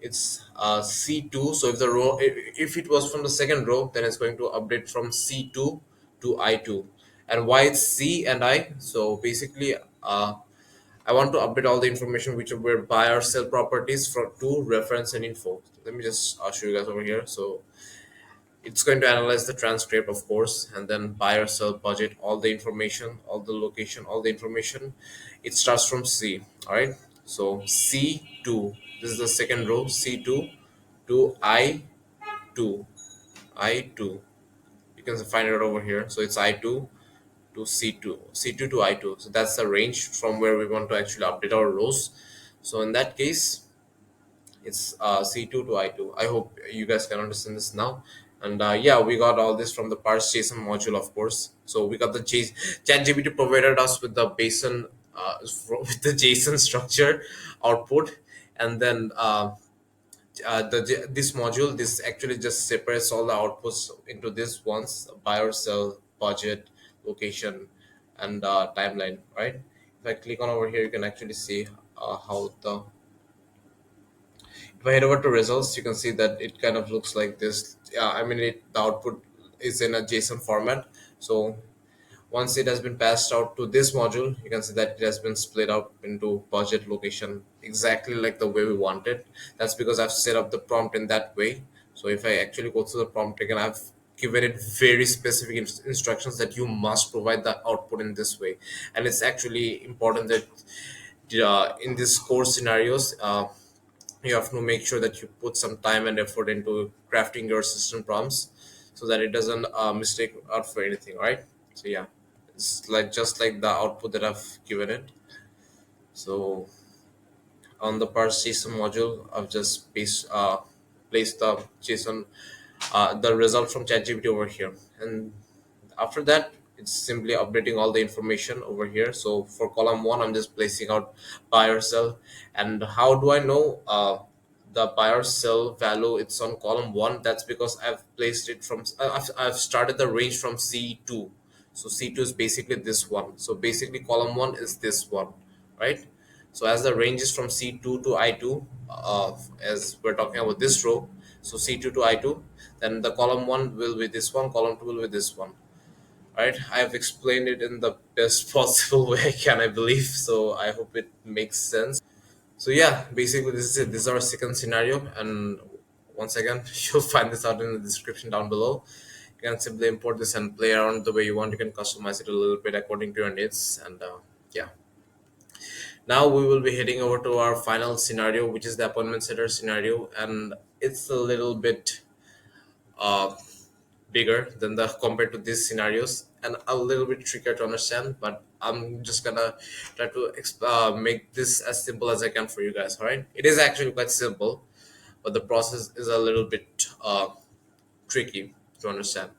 it's C2. So if the row, if it was from the second row, then it's going to update from C2 to I2. And why it's C and I? So basically, I want to update all the information which were buy or sell properties from to reference and info. Let me just show you guys over here. So it's going to analyze the transcript, of course, and then buy or sell budget, all the information, all the location, all the information. It starts from C. All right. So C2. This is the second row. C2 to I2. I2. You can find it over here. So it's I2 to C2. C2 to I2. So that's the range from where we want to actually update our rows. So in that case, it's C2 to I2. I hope you guys can understand this now. And yeah, we got all this from the parse JSON module, of course. So we got the ChatGPT provided us with the JSON with the JSON structure output, and then this module, this actually just separates all the outputs into this ones: buy or sell, budget, location, and timeline. Right? If I click on over here, you can actually see how the if I head over to results, you can see that it kind of looks like this. Yeah, I mean, the output is in a JSON format. So once it has been passed out to this module, you can see that it has been split out into budget, location, exactly like the way we want it. That's because I've set up the prompt in that way. So if I actually go through the prompt again, I've given it very specific instructions that you must provide the output in this way. And it's actually important that in these core scenarios, you have to make sure that you put some time and effort into crafting your system prompts so that it doesn't mistake out for anything, right? So yeah, it's like just like the output that I've given it. So on the parse JSON module, I've just placed the JSON, the result from ChatGPT over here, and after that, it's simply updating all the information over here. So for column one, I'm just placing out buy or sell. And how do I know the buy or sell value it's on column one? That's because I've placed it from I've started the range from C2. So C2 is basically this one. So basically column one is this one, right? So as the range is from C2 to I2, as we're talking about this row, so C2 to I2, then the column one will be this one, column two will be this one, right? I've explained it in the best possible way I can, I believe. So I hope it makes sense. So yeah, basically this is it. This is our second scenario, and once again, you'll find this out in the description down below. You can simply import this and play around the way you want. You can customize it a little bit according to your needs. And yeah, now we will be heading over to our final scenario, which is the appointment setter scenario, and it's a little bit uh, bigger than the compared to these scenarios and a little bit trickier to understand. But I'm just gonna try to make this as simple as I can for you guys. All right, it is actually quite simple, but the process is a little bit tricky to understand.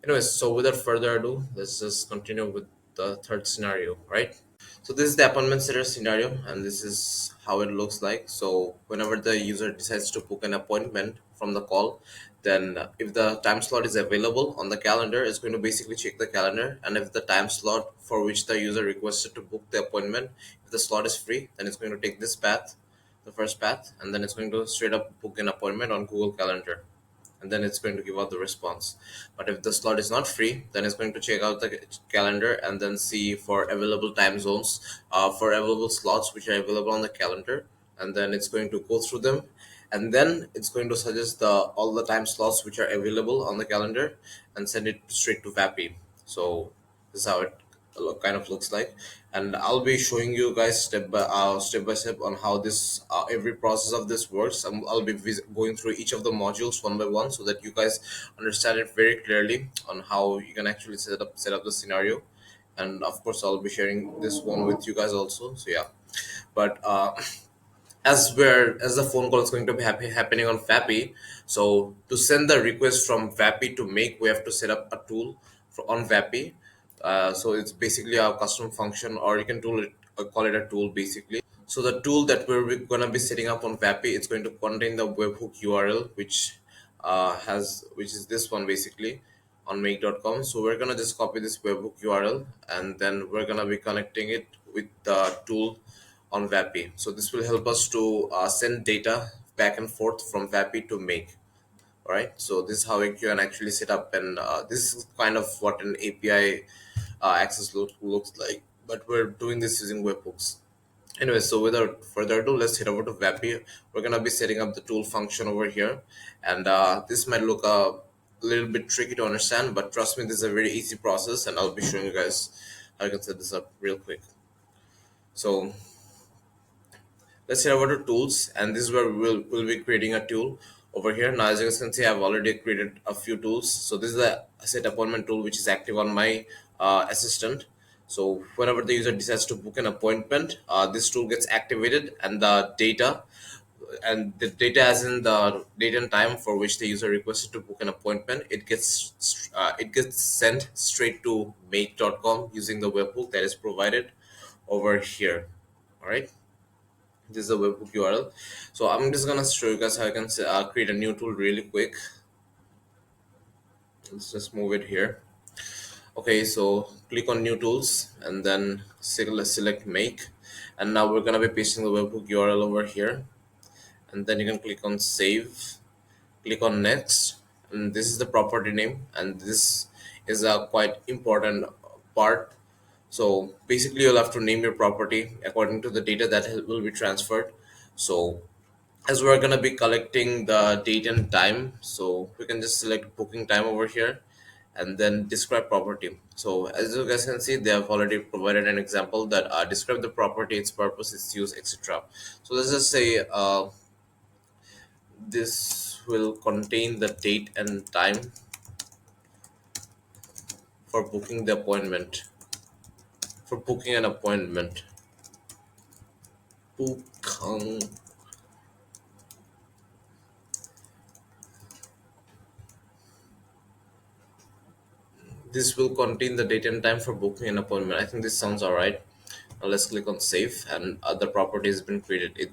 Anyways, so without further ado, let's just continue with the third scenario, right? So this is the appointment setter scenario, and this is how it looks like. So whenever the user decides to book an appointment from the call, then if the time slot is available on the calendar, it's going to basically check the calendar, and if the time slot for which the user requested to book the appointment, if the slot is free, then it's going to take this path, the first path, and then it's going to straight up book an appointment on Google Calendar, and then it's going to give out the response. But if the slot is not free, then it's going to check out the calendar and then see for available time zones, for available slots which are available on the calendar, and then it's going to go through them, and then it's going to suggest all the time slots which are available on the calendar and send it straight to Vapi. So this is how it kind of looks like, and I'll be showing you guys step by step on how this every process of this works. I'll be going through each of the modules one by one so that you guys understand it very clearly on how you can actually set up the scenario. And of course I'll be sharing this one with you guys also, so yeah. But as the phone call is going to be happening on Vapi, so to send the request from Vapi to make, we have to set up a tool on Vapi. So it's basically a custom function, or you can call it a tool basically. So the tool that we're gonna be setting up on Vapi, it's going to contain the webhook URL, which is this one basically on make.com. So we're gonna just copy this webhook URL, and then we're gonna be connecting it with the tool on Vapi. So this will help us to send data back and forth from Vapi to make. All right. So this is how you can actually set up, and this is kind of what an API access looks like. But we're doing this using webhooks. Anyway, so without further ado, let's head over to Vapi. We're gonna be setting up the tool function over here, and this might look a little bit tricky to understand, but trust me, this is a very easy process, and I'll be showing you guys how you can set this up real quick. So let's head over to tools, and this is where we'll be creating a tool over here. Now as you guys can see, I've already created a few tools. So this is the set appointment tool which is active on my assistant. So whenever the user decides to book an appointment, this tool gets activated, and the data as in the date and time for which the user requested to book an appointment, it gets sent straight to make.com using the webhook that is provided over here. All right, this is a webhook URL. So I'm just gonna show you guys how I can create a new tool really quick. Let's just move it here. Okay, so click on new tools and then select make, and now we're gonna be pasting the webhook URL over here, and then you can click on save, click on next, and this is the property name, and this is a quite important part. So basically you'll have to name your property according to the data that will be transferred. So as we're gonna be collecting the date and time, so we can just select booking time over here and then describe property. So as you guys can see, they have already provided an example that describe the property, its purpose, its use, etc. So let's just say this will contain the date and time for booking the appointment, for booking an appointment. Bukang. This will contain the date and time for booking an appointment. I think this sounds alright. Now let's click on save, and other property has been created.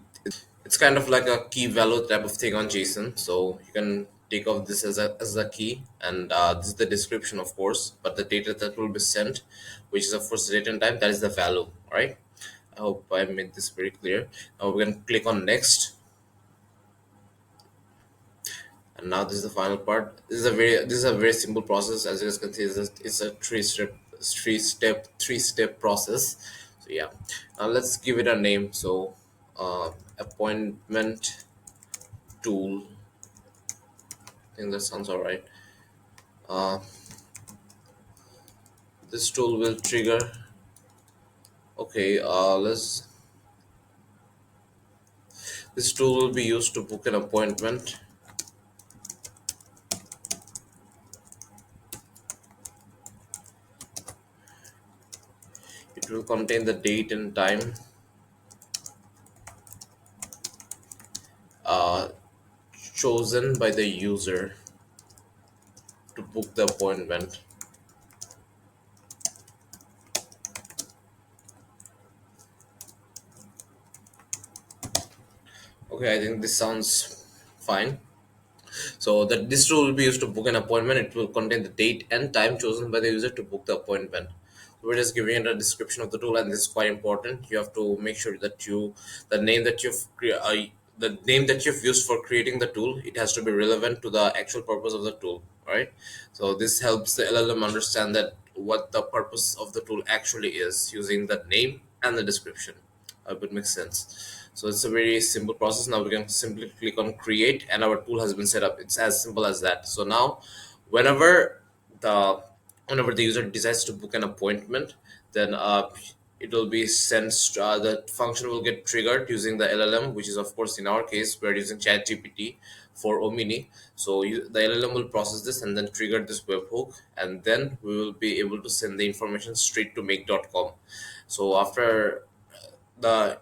It's kind of like a key value type of thing on JSON. So you can take off this as a key, and this is the description, of course. But the data that will be sent, which is of course the date and time, that is the value. All right. I hope I made this very clear. Now we can click on next, and now this is the final part. This is a very simple process. As you guys can see, it's a three step process. So yeah, now let's give it a name. So appointment tool. I think that sounds all right. uh, this tool will trigger. Okay, let's. This tool will be used to book an appointment. It will contain the date and time uh, chosen by the user to book the appointment. Okay, I think this sounds fine. So that this tool will be used to book an appointment. It will contain the date and time chosen by the user to book the appointment. We're just giving it a description of the tool, and this is quite important. You have to make sure that the name that the name that you've used for creating the tool, it has to be relevant to the actual purpose of the tool. Right. So this helps the LLM understand that what the purpose of the tool actually is using the name and the description. I hope it makes sense. So it's a very simple process. Now we can simply click on create and our tool has been set up. It's as simple as that. So now whenever the whenever the user decides to book an appointment, then it will be sent, the function will get triggered using the LLM, which is of course in our case we're using ChatGPT for Omini. So the LLM will process this and then trigger this webhook, and then we will be able to send the information straight to make.com. So after the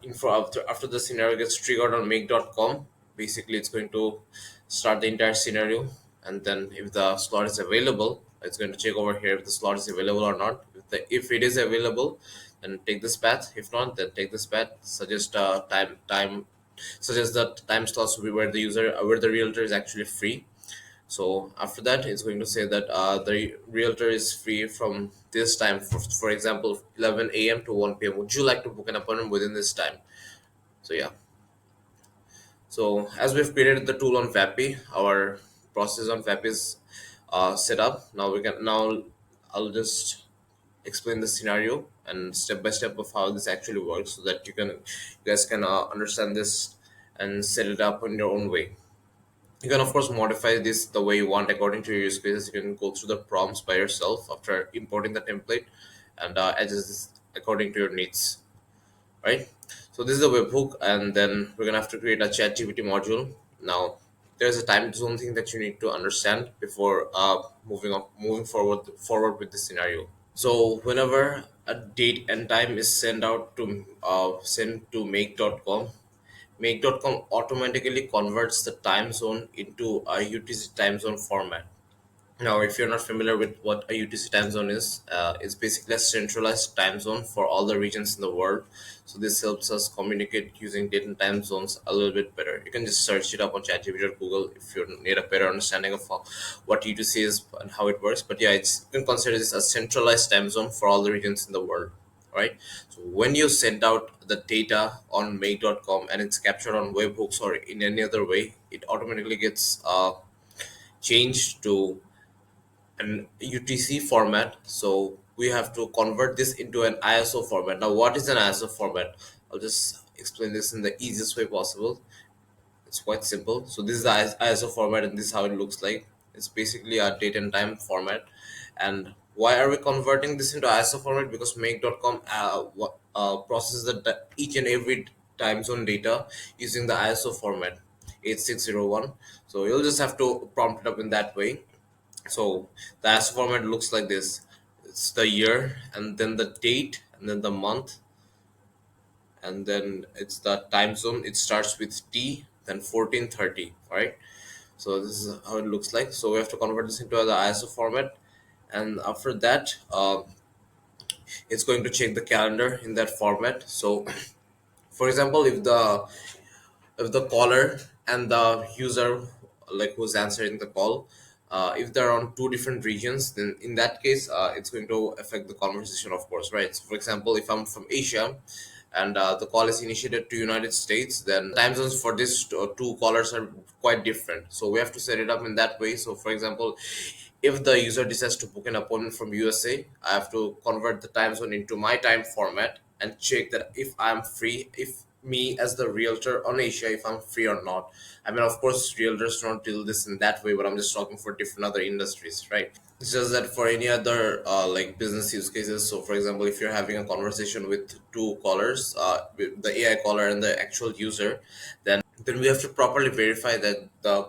scenario gets triggered on make.com, basically it's going to start the entire scenario, and then if the slot is available, it's going to check over here if the slot is available or not. If it is available, then take this path. If not, then take this path. Suggest that time slots will be where the realtor is actually free. So after that, it's going to say that the realtor is free from this time, for example, 11 a.m. to 1 p.m. Would you like to book an appointment within this time? So yeah. So as we've created the tool on Vapi, our process on Vapi is set up. Now I'll just explain the scenario and step by step of how this actually works, so that you guys can understand this and set it up in your own way. You can of course modify this the way you want according to your use cases. You can go through the prompts by yourself after importing the template and adjust this according to your needs, right? So this is the webhook, and then we're gonna have to create a ChatGPT module. Now there's a time zone thing that you need to understand before moving forward with the scenario. So whenever a date and time is sent to make.com, make.com automatically converts the time zone into a UTC time zone format. Now, if you're not familiar with what a UTC time zone is, it's basically a centralized time zone for all the regions in the world. So this helps us communicate using date and time zones a little bit better. You can just search it up on ChatGPT or Google if you need a better understanding of what UTC is and how it works. But yeah, you can consider this a centralized time zone for all the regions in the world. Right. So when you send out the data on make.com and it's captured on webhooks or in any other way, it automatically gets changed to an UTC format. So we have to convert this into an ISO format. Now, what is an ISO format? I'll just explain this in the easiest way possible. It's quite simple. So this is the ISO format, and this is how it looks like. It's basically a date and time format. And why are we converting this into ISO format? Because make.com processes each and every time zone data using the ISO format 8601. So you'll just have to prompt it up in that way. So the ASCII format looks like this. It's the year, and then the date, and then the month, and then it's the time zone. It starts with T, then 1430. Right. So this is how it looks like. So we have to convert this into the ISO format, and after that, it's going to check the calendar in that format. So, for example, if the caller and the user, like who's answering the call, if they're on two different regions, then in that case it's going to affect the conversation, of course, right? So for example, if I'm from Asia and the call is initiated to United States, then time zones for these two callers are quite different, so we have to set it up in that way. So for example, if the user decides to book an appointment from USA, I have to convert the time zone into my time format and check that if I'm free, if me as the realtor on Asia, if I'm free or not. I mean, of course, realtors don't deal this in that way, but I'm just talking for different other industries, right? It's just that for any other like business use cases, so for example, if you're having a conversation with two callers, with the AI caller and the actual user, then we have to properly verify that the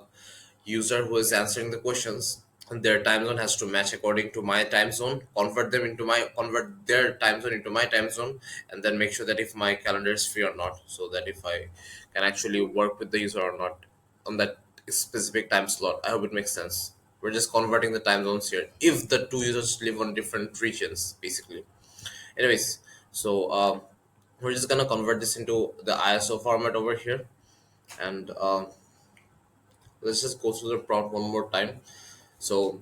user who is answering the questions, their time zone has to match according to my time zone, convert their time zone into my time zone, and then make sure that if my calendar is free or not, so that if I can actually work with the user or not on that specific time slot. I hope it makes sense. We're just converting the time zones here if the two users live on different regions, basically. Anyways, so we're just gonna convert this into the ISO format over here, and let's just go through the prompt one more time. So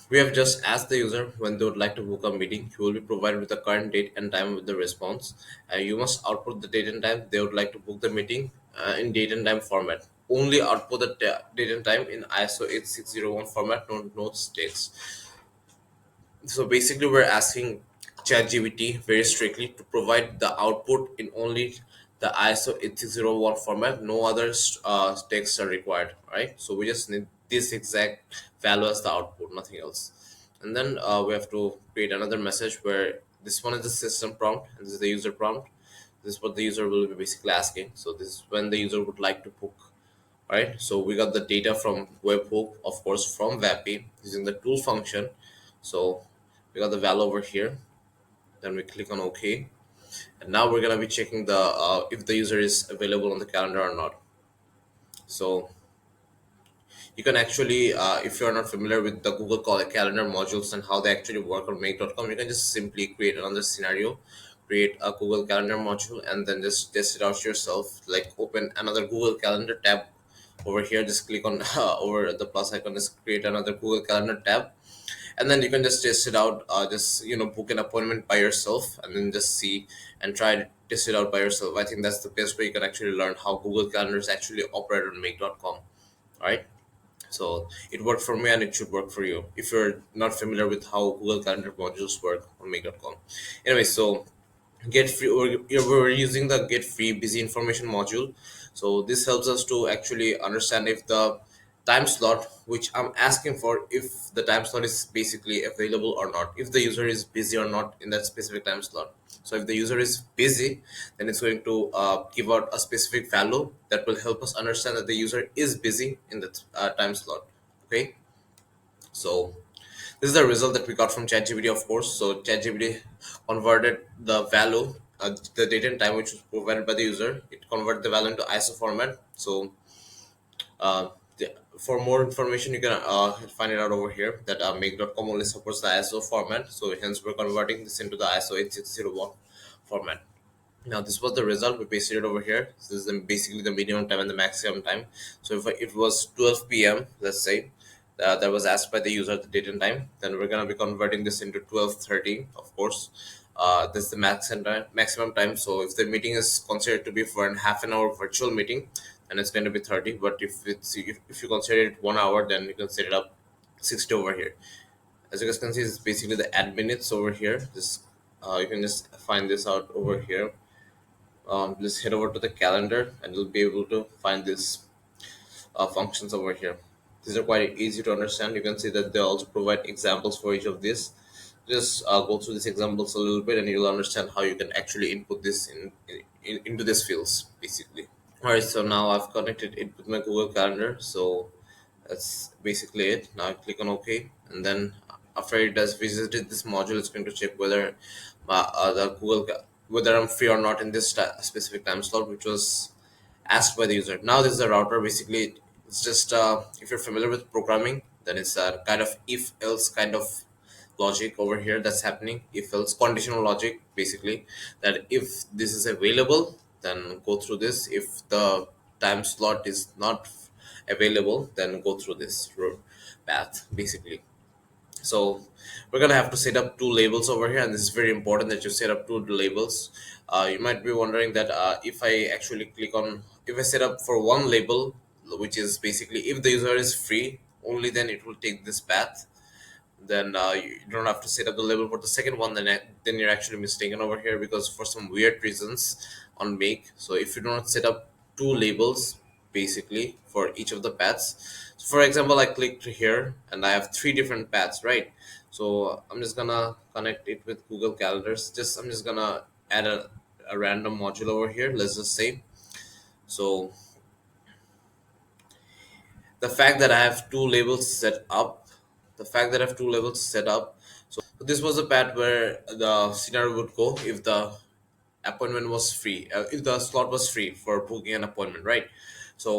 we have just asked the user when they would like to book a meeting. You will be provided with the current date and time with the response. You must output the date and time they would like to book the meeting in date and time format. Only output the date and time in ISO 8601 format, no notes text. So basically, we're asking ChatGPT very strictly to provide the output in only the ISO 8601 format. No other texts are required, right? So we just need this exact value as the output, nothing else. And then we have to create another message where this one is the system prompt and this is the user prompt. This is what the user will be basically asking. So this is when the user would like to book. Right, so we got the data from webhook, of course, from Vapi using the tool function. So we got the value over here, then we click on OK, and now we're gonna be checking the if the user is available on the calendar or not. So you can actually if you're not familiar with the Google calendar modules and how they actually work on make.com, you can just simply create another scenario, create a Google calendar module, and then just test it out yourself. Like open another Google calendar tab over here, just click on over the plus icon, just create another Google calendar tab, and then you can just test it out, just book an appointment by yourself and then just see and try to test it out by yourself. I think that's the best way you can actually learn how Google calendars actually operate on make.com. Right, so it worked for me and it should work for you if you're not familiar with how Google Calendar modules work on make.com. Anyway, so get free, we're using the get free busy information module. So this helps us to actually understand if the time slot which I'm asking for, if the time slot is basically available or not, if the user is busy or not in that specific time slot. So if the user is busy, then it's going to give out a specific value that will help us understand that the user is busy in that time slot. Okay, so this is the result that we got from ChatGPT, of course. So ChatGPT converted the value, the date and time which was provided by the user. It converted the value into ISO format. So for more information, you can find it out over here that make.com only supports the ISO format. So hence we're converting this into the ISO 8601 format. Now this was the result. We pasted it over here. This is basically the minimum time and the maximum time. So if it was 12 p.m., let's say, that was asked by the user the date and time, then we're gonna be converting this into 12:30. Of course, this is the maximum time. So if the meeting is considered to be for a half an hour virtual meeting, then it's going to be 30. But if you consider it 1 hour, then you can set it up 60 over here. As you guys can see, it's basically the add minutes over here. This you can just find this out over here. Just head over to the calendar and you'll be able to find these functions over here. These are quite easy to understand. You can see that they also provide examples for each of these. Just go through these examples a little bit and you'll understand how you can actually input this into these fields basically. All right, so now I've connected it with my Google Calendar. So that's basically it. Now I click on OK, and then after it has visited this module, it's going to check whether whether I'm free or not in this specific time slot, which was asked by the user. Now this is a router. Basically, it's just if you're familiar with programming, then it's a kind of if else kind of logic over here that's happening. If else conditional logic, basically, that if this is available, then go through this. If the time slot is not available, then go through this path basically. So we're gonna have to set up two labels over here, and this is very important that you set up two labels. You might be wondering that if I actually click on, if I set up for one label, which is basically if the user is free, only then it will take this path. Then you don't have to set up the label for the second one. Then you're actually mistaken over here, because for some weird reasons on make. So if you do not set up two labels, basically for each of the paths. So for example, I clicked here and I have three different paths, right? So I'm just gonna connect it with Google Calendars. I'm just gonna add a random module over here. Let's just say. So the fact that I have two labels set up, the fact that I have two labels set up. So this was a path where the scenario would go if the appointment was free, if the slot was free for booking an appointment, right? So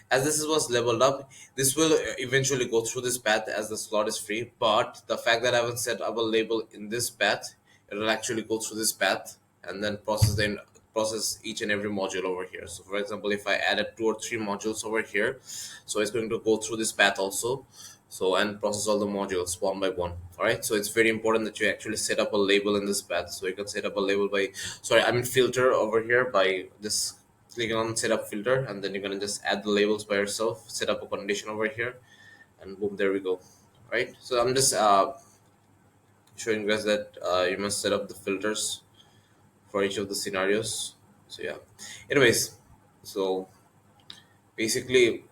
as this was leveled up, this will eventually go through this path as the slot is free. But the fact that I haven't set up a label in this path, it will actually go through this path and then process each and every module over here. So for example, if I added two or three modules over here, so it's going to go through this path also, so and process all the modules one by one. All right, so it's very important that you actually set up a label in this path. So you can set up a label by, sorry, I mean filter over here by just clicking on setup filter, and then you're gonna just add the labels by yourself, set up a condition over here, and boom, there we go. Right, so I'm just showing you guys that you must set up the filters for each of the scenarios. So yeah, anyways, so basically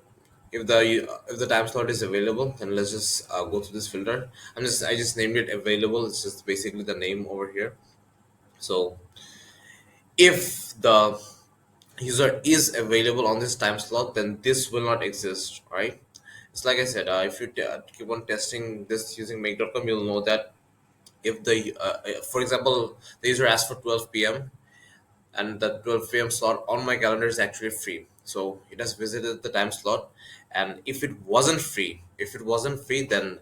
if the time slot is available, then let's just go to this filter. I just named it available. It's just basically the name over here. So if the user is available on this time slot, then this will not exist, right? It's like I said, if you keep on testing this using make.com, you'll know that if the for example, the user asks for 12 p.m. and the 12 p.m. slot on my calendar is actually free. So it has visited the time slot, and if it wasn't free, then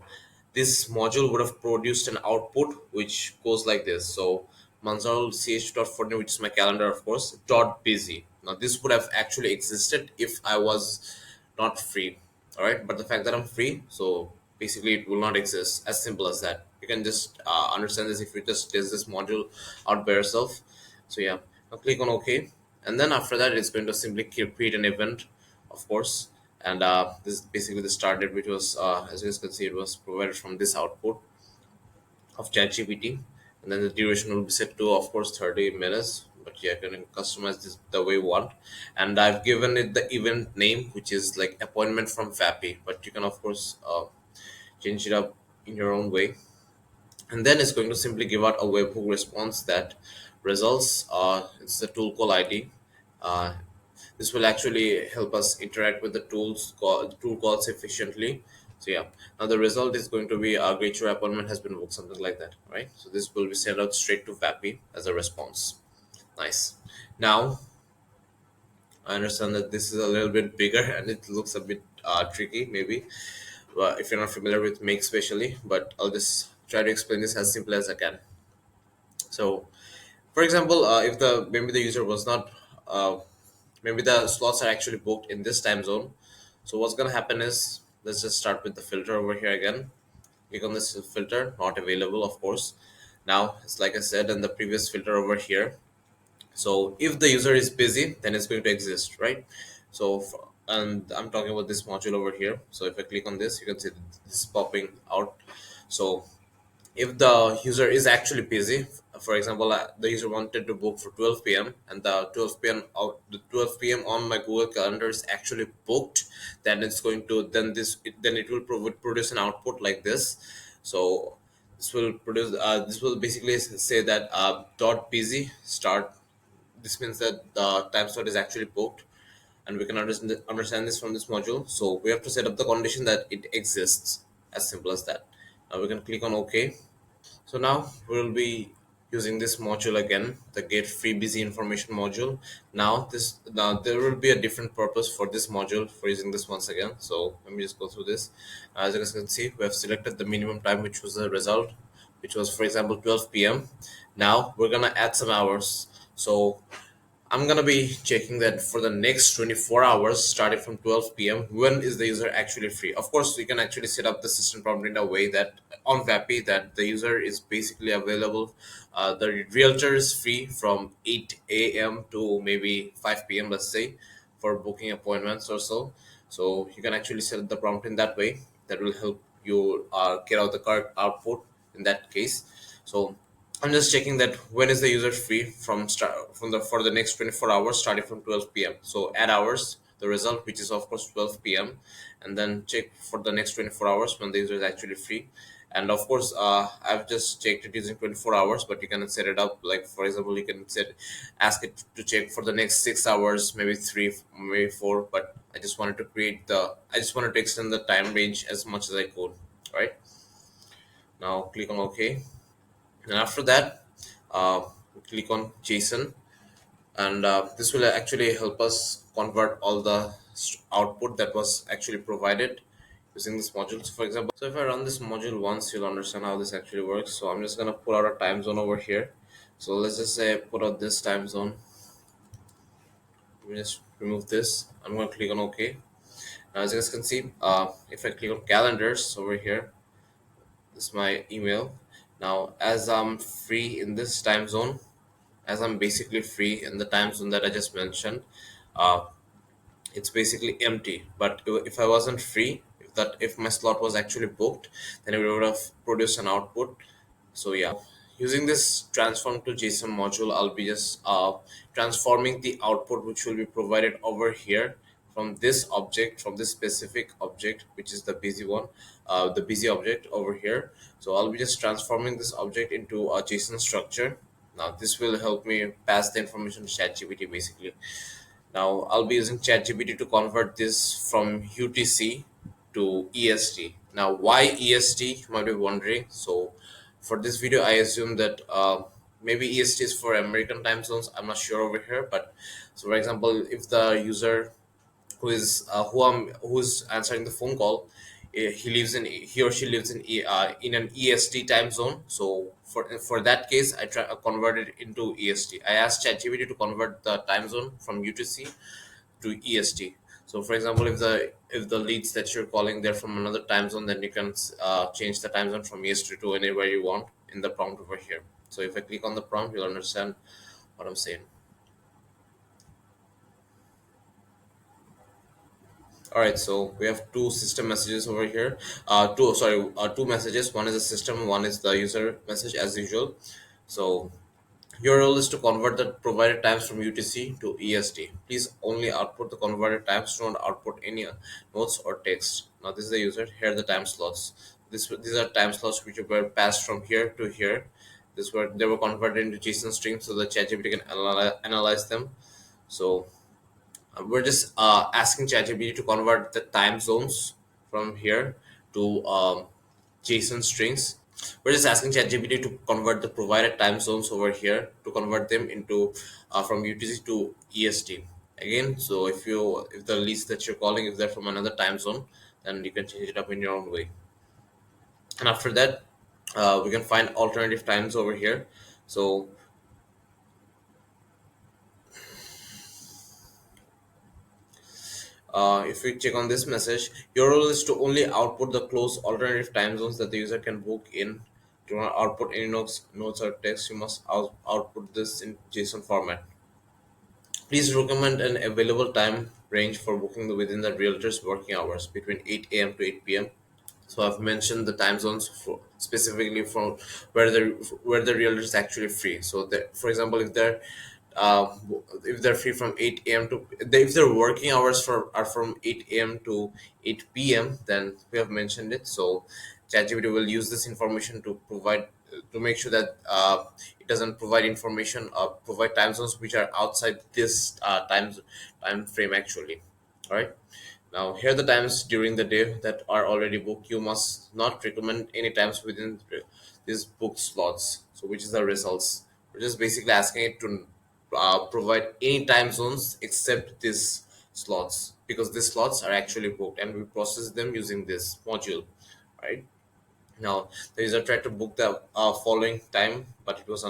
this module would have produced an output which goes like this. So Manzarul ch.40, which is my calendar, of course, dot busy. Now this would have actually existed if I was not free. All right, but the fact that I'm free, so basically it will not exist. As simple as that. You can just understand this if you just test this module out by yourself. So yeah, now click on OK, and then after that, it's going to simply create an event, of course. And this is basically the start date, which was, as you guys can see, it was provided from this output of ChatGPT, and then the duration will be set to, of course, 30 minutes. But yeah, you can customize this the way you want. And I've given it the event name, which is like appointment from Vapi, but you can, of course, change it up in your own way. And then it's going to simply give out a webhook response that results. It's the tool call ID. Uh, this will actually help us interact with the tool calls efficiently. So yeah, now the result is going to be a great your appointment has been booked, something like that, right? So this will be sent out straight to Vapi as a response. Nice. Now I understand that this is a little bit bigger and it looks a bit tricky, maybe, if you're not familiar with Make especially, but I'll just try to explain this as simple as I can. So, for example, if the maybe the user was not, maybe the slots are actually booked in this time zone. So what's gonna happen is, let's just start with the filter over here again. Click on this filter, not available, of course. Now it's like I said in the previous filter over here. So if the user is busy, then it's going to exist, right? So and I'm talking about this module over here. So if I click on this, you can see this is popping out. So if the user is actually busy, for example, the user wanted to book for 12 p.m. and the 12 p.m. on my Google Calendar is actually booked, then it's going to then it will produce an output like this. So this will basically say that dot busy start. This means that the time slot is actually booked, and we can understand this from this module. So we have to set up the condition that it exists, as simple as that. Now we can click on OK. So now we'll be using this module again, the get free busy information module. Now there will be a different purpose for this module for using this once again. So let me just go through this. As you guys can see, we have selected the minimum time, which was the result, which was, for example, 12 p.m. Now we're gonna add some hours. So I'm gonna be checking that for the next 24 hours, starting from 12 p.m. When is the user actually free? Of course, we can actually set up the system prompt in a way that on Vapi that the user is basically available. The realtor is free from 8 a.m. to maybe 5 p.m. Let's say, for booking appointments or so. So you can actually set the prompt in that way. That will help you get out the correct output in that case. So I'm just checking that when is the user free from start from the for the next 24 hours starting from 12 p.m. So add hours. the result, which is of course 12 p.m., and then check for the next 24 hours when the user is actually free. And of course, I've just checked it using 24 hours, but you can set it up like, for example, you can set ask it to check for the next 6 hours, maybe three, maybe four. But I just wanted to extend the time range as much as I could. Right, now click on OK, and after that, uh, click on JSON, and this will actually help us convert all the output that was actually provided using this module. So for example, so if I run this module once, you'll understand how this actually works. So I'm just gonna put out a time zone over here. So let's just say put out this time zone. Let me just remove this. I'm gonna click on OK. Now as you guys can see, if I click on calendars over here, this is my email. Now as I'm free in this time zone, as I'm basically free in the time zone that I just mentioned, uh, it's basically empty. But if I wasn't free, if my slot was actually booked, then it would have produced an output. So yeah, using this transform to JSON module, I'll be just transforming the output which will be provided over here from this object, from this specific object, which is the busy one, the busy object over here. So I'll be just transforming this object into a JSON structure. Now this will help me pass the information to ChatGPT basically. Now I'll be using ChatGPT to convert this from UTC to EST. Now why EST? You might be wondering. So for this video, I assume that maybe EST is for American time zones. I'm not sure over here, but so for example, if the user who's answering the phone call, he or she lives in an EST time zone. So for that case, I try convert it into EST. I asked ChatGPT to convert the time zone from UTC to EST. So for example, if the leads that you're calling, they're from another time zone, then you can change the time zone from EST to anywhere you want in the prompt over here. So if I click on the prompt, you'll understand what I'm saying. All right, so we have two system messages over here. Two messages. One is the system, one is the user message as usual. So your role is to convert the provided times from UTC to EST. Please only output the converted times, do not output any notes or text. Now this is the user. Here are the time slots. These are time slots which were passed from here to here. They were converted into JSON streams so the ChatGPT can analyze them. So we're just asking ChatGPT to convert the time zones from here to JSON strings. We're just asking ChatGPT to convert the provided time zones over here to convert them into from UTC to EST again. So if the leads that you're calling, if they're from another time zone, then you can change it up in your own way. And after that, we can find alternative times over here. So if we check on this message, your role is to only output the close alternative time zones that the user can book in. Do not output any notes or text. You must output this in JSON format. Please recommend an available time range for booking within the realtor's working hours between 8 a.m. to 8 p.m. So I've mentioned the time zones specifically from where the realtor is actually free. So for example, uh, if they're free from 8 a.m. to if their working hours are from 8 a.m. to 8 p.m., then we have mentioned it. So ChatGPT will use this information to provide to make sure that it doesn't provide time zones which are outside this time frame actually. All right. Now, here are the times during the day that are already booked. You must not recommend any times within these booked slots. So, which is the results? We're just basically asking it to provide any time zones except these slots because these slots are actually booked and we process them using this module, right? Now, the user tried to book the following time, but it was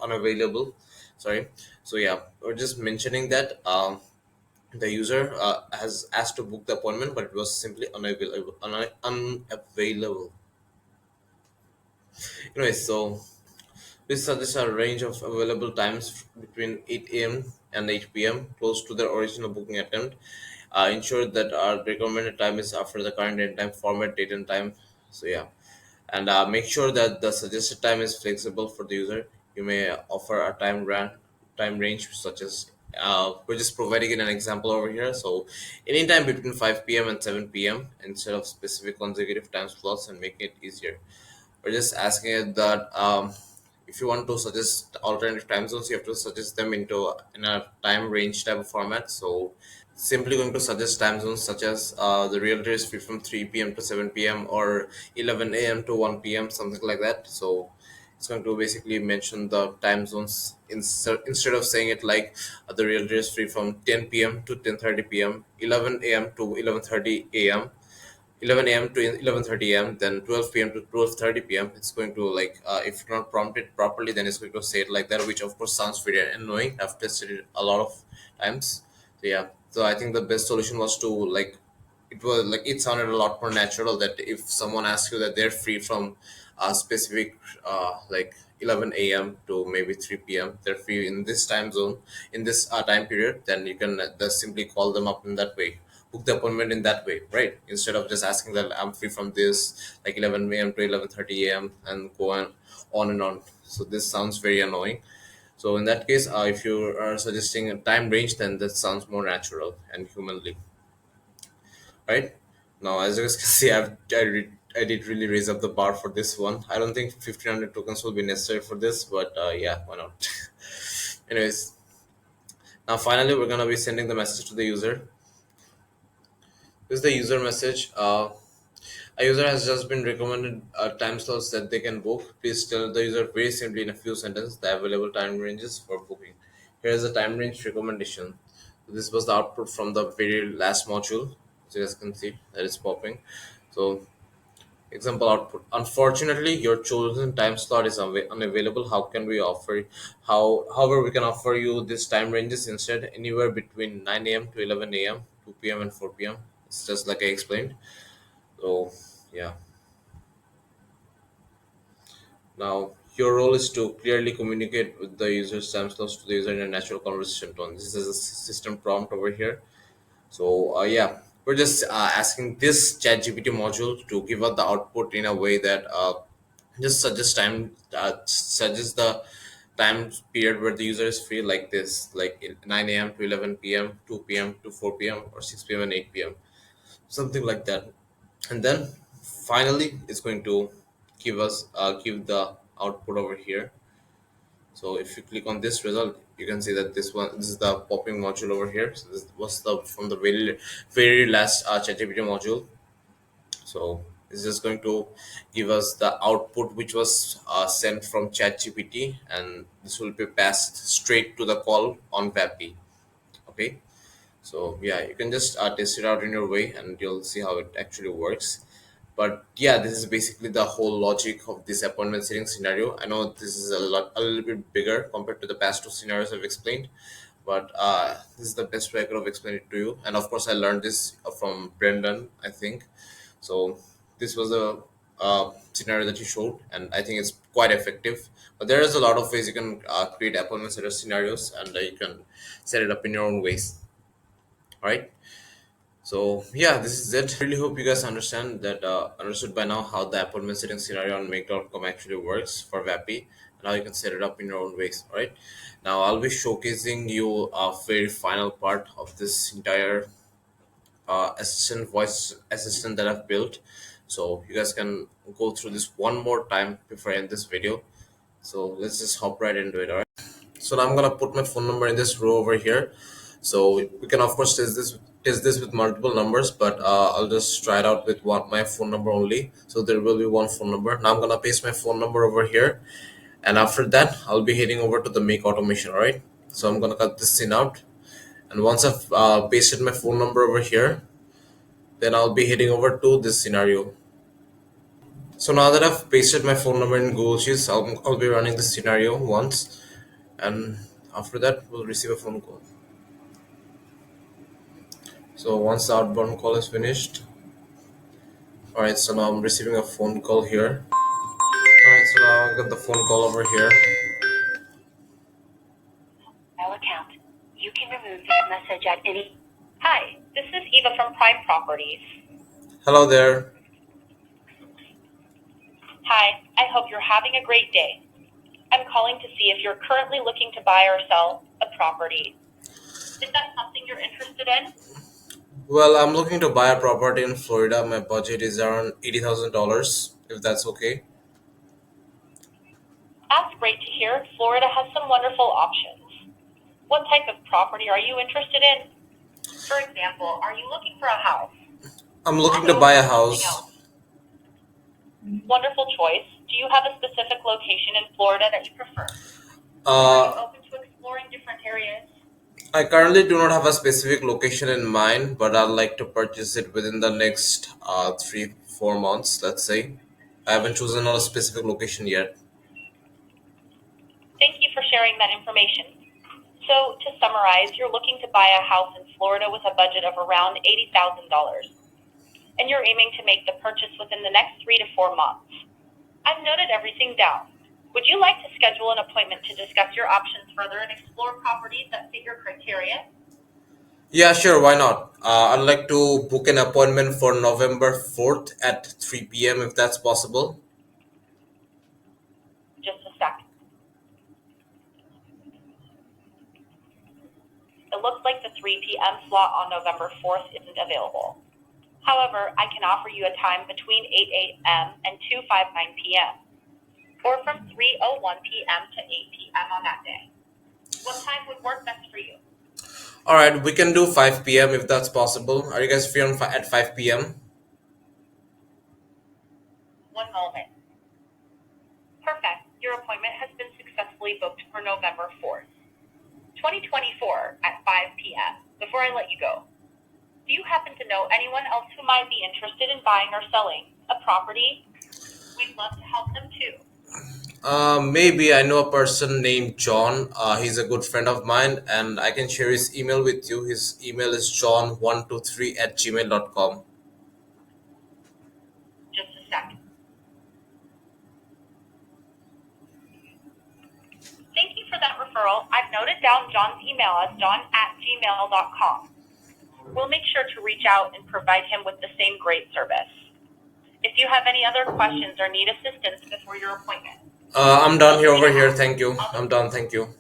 unavailable. Sorry. So yeah, we're just mentioning that. The user has asked to book the appointment, but it was simply unavailable. Anyway, so this suggests a range of available times between 8 a.m. and 8 p.m. close to the original booking attempt. Ensure that our recommended time is after the current end time, format, date, and time. So yeah, and make sure that the suggested time is flexible for the user. You may offer a time range such as We're just providing an example over here. So anytime between 5 p.m. and 7 p.m. instead of specific consecutive time slots and making it easier. We're just asking it that if you want to suggest alternative time zones, you have to suggest them into in a time range type of format. So simply going to suggest time zones such as the realtor is free from 3 p.m. to 7 p.m. or 11 a.m. to 1 p.m., something like that. So it's going to basically mention the time zones instead of saying it like the realtor is free from 10 p.m. to 10:30 p.m., 11 a.m. to 11:30 a.m., 11 a.m. to 11:30 a.m., then 12 p.m. to 12:30 p.m. It's going to like if you're not prompted properly, then it's going to say it like that, which of course sounds very annoying. I've tested it a lot of times. So yeah, so I think the best solution was to like it was like it sounded a lot more natural that if someone asks you that they're free from a specific like 11 a.m. to maybe 3 p.m., they're free in this time zone in this time period, then you can just simply call them up in that way, book the appointment in that way, right? Instead of just asking that I'm free from this like 11 a.m. to 11:30 a.m. and go on and on. So this sounds very annoying. So in that case, if you are suggesting a time range, then that sounds more natural and humanly, right? Now, as you guys can see, I did really raise up the bar for this one. I don't think 1500 tokens will be necessary for this, but yeah, why not? Anyways, now finally, we're gonna be sending the message to the user. This is the user message. A user has just been recommended time slots that they can book. Please tell the user very simply in a few sentences the available time ranges for booking. Here is the time range recommendation. So this was the output from the very last module. So you guys can see that it's popping. So example output. Unfortunately, your chosen time slot is unavailable. How can we offer? However, we can offer you this time ranges instead, anywhere between 9 a.m. to 11 a.m., 2 p.m. and 4 p.m. It's just like I explained. So yeah. Now, your role is to clearly communicate with the user's time slots to the user in a natural conversation tone. This is a system prompt over here. So, yeah, we're just asking this ChatGPT module to give us the output in a way that just suggest the time period where the user is free, like this, like 9 a.m. to 11 p.m., 2 p.m. to 4 p.m., or 6 p.m. and 8 p.m., something like that. And then finally it's going to give the output over here. So if you click on this result, you can see that this is the popping module over here. So this was the from the very last ChatGPT module. So it's just going to give us the output which was sent from ChatGPT, and this will be passed straight to the call on Vapi. Okay. So yeah, you can just test it out in your way, and you'll see how it actually works. But yeah, this is basically the whole logic of this appointment setting scenario. I know this is a little bit bigger compared to the past two scenarios I've explained, but this is the best way I could have explained it to you. And of course, I learned this from Brendan, I think. So this was a scenario that you showed, and I think it's quite effective. But there is a lot of ways you can create appointment setter scenarios, and you can set it up in your own ways. All right. So yeah, this is it. Really hope you guys understood by now how the appointment setting scenario on make.com actually works for Vapi, and how you can set it up in your own ways. All right. Now I'll be showcasing you a very final part of this entire voice assistant that I've built. So you guys can go through this one more time before I end this video. So let's just hop right into it. All right. So now I'm gonna put my phone number in this row over here. So we can of course test this with multiple numbers, but I'll just try it out with my phone number only. So there will be one phone number. Now I'm gonna paste my phone number over here, and after that I'll be heading over to the make automation. All right. So I'm gonna cut this scene out, and once I've pasted my phone number over here, then I'll be heading over to this scenario. So now that I've pasted my phone number in Google Sheets, I'll be running this scenario once, and after that we'll receive a phone call. So once the outbound call is finished, all right. So now I'm receiving a phone call here. All right. So now I got the phone call over here. Email account. You can remove this message at any. Hi, this is Eva from Prime Properties. Hello there. Hi, I hope you're having a great day. I'm calling to see if you're currently looking to buy or sell a property. Is that something you're interested in? Well, I'm looking to buy a property in Florida. My budget is around $80,000, if that's okay. That's great to hear. Florida has some wonderful options. What type of property are you interested in? For example, are you looking for a house, I'm looking to condo, buy a or something house. else? Wonderful choice. Do you have a specific location in Florida that you prefer? Are you Uh, open to exploring different areas? I currently do not have a specific location in mind, but I'd like to purchase it within the next 3, 4 months, let's say. I haven't chosen a specific location yet. Thank you for sharing that information. So, to summarize, you're looking to buy a house in Florida with a budget of around $80,000, and you're aiming to make the purchase within the next 3 to 4 months. I've noted everything down. Would you like to schedule an appointment to discuss your options further and explore properties that fit your criteria? Yeah, sure, why not? I'd like to book an appointment for November 4th at 3 p.m. if that's possible. Just a second. It looks like the 3 p.m. slot on November 4th isn't available. However, I can offer you a time between 8 a.m. and 2:59 p.m., or from 3:01 p.m. to 8 p.m. on that day. What time would work best for you? All right, we can do 5 p.m. if that's possible. Are you guys free at 5 p.m.? One moment. Perfect. Your appointment has been successfully booked for November 4th, 2024 at 5 p.m. Before I let you go, do you happen to know anyone else who might be interested in buying or selling a property? We'd love to help them too. Maybe I know a person named John. He's a good friend of mine, and I can share his email with you. His email is john123@gmail.com. Just a second. Thank you for that referral. I've noted down John's email as john@gmail.com. We'll make sure to reach out and provide him with the same great service. If you have any other questions or need assistance before your appointment, I'm done here over here. Thank you. I'm done. Thank you.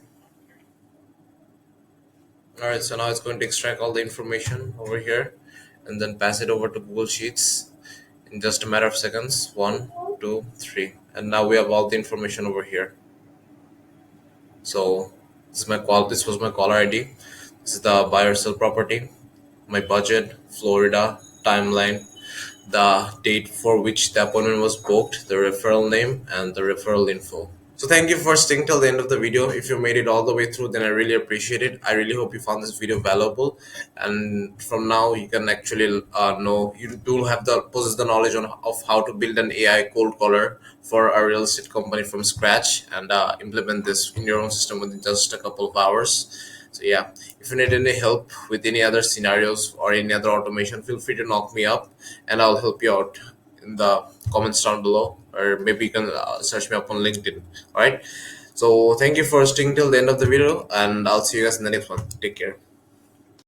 All right, so now it's going to extract all the information over here and then pass it over to Google Sheets in just a matter of seconds. 1, 2, 3. And now we have all the information over here. So this was my caller ID. This is the buy or sell property, my budget, Florida, timeline, the date for which the appointment was booked, the referral name, and the referral info. So thank you for staying till the end of the video. If you made it all the way through, then I really appreciate it. I really hope you found this video valuable. And from now, you can actually know, you do have the possess the knowledge of how to build an AI cold caller for a real estate company from scratch and implement this in your own system within just a couple of hours. So yeah, if you need any help with any other scenarios or any other automation, feel free to knock me up and I'll help you out in the comments down below, or maybe you can search me up on LinkedIn. All right. So thank you for staying till the end of the video, and I'll see you guys in the next one. Take care.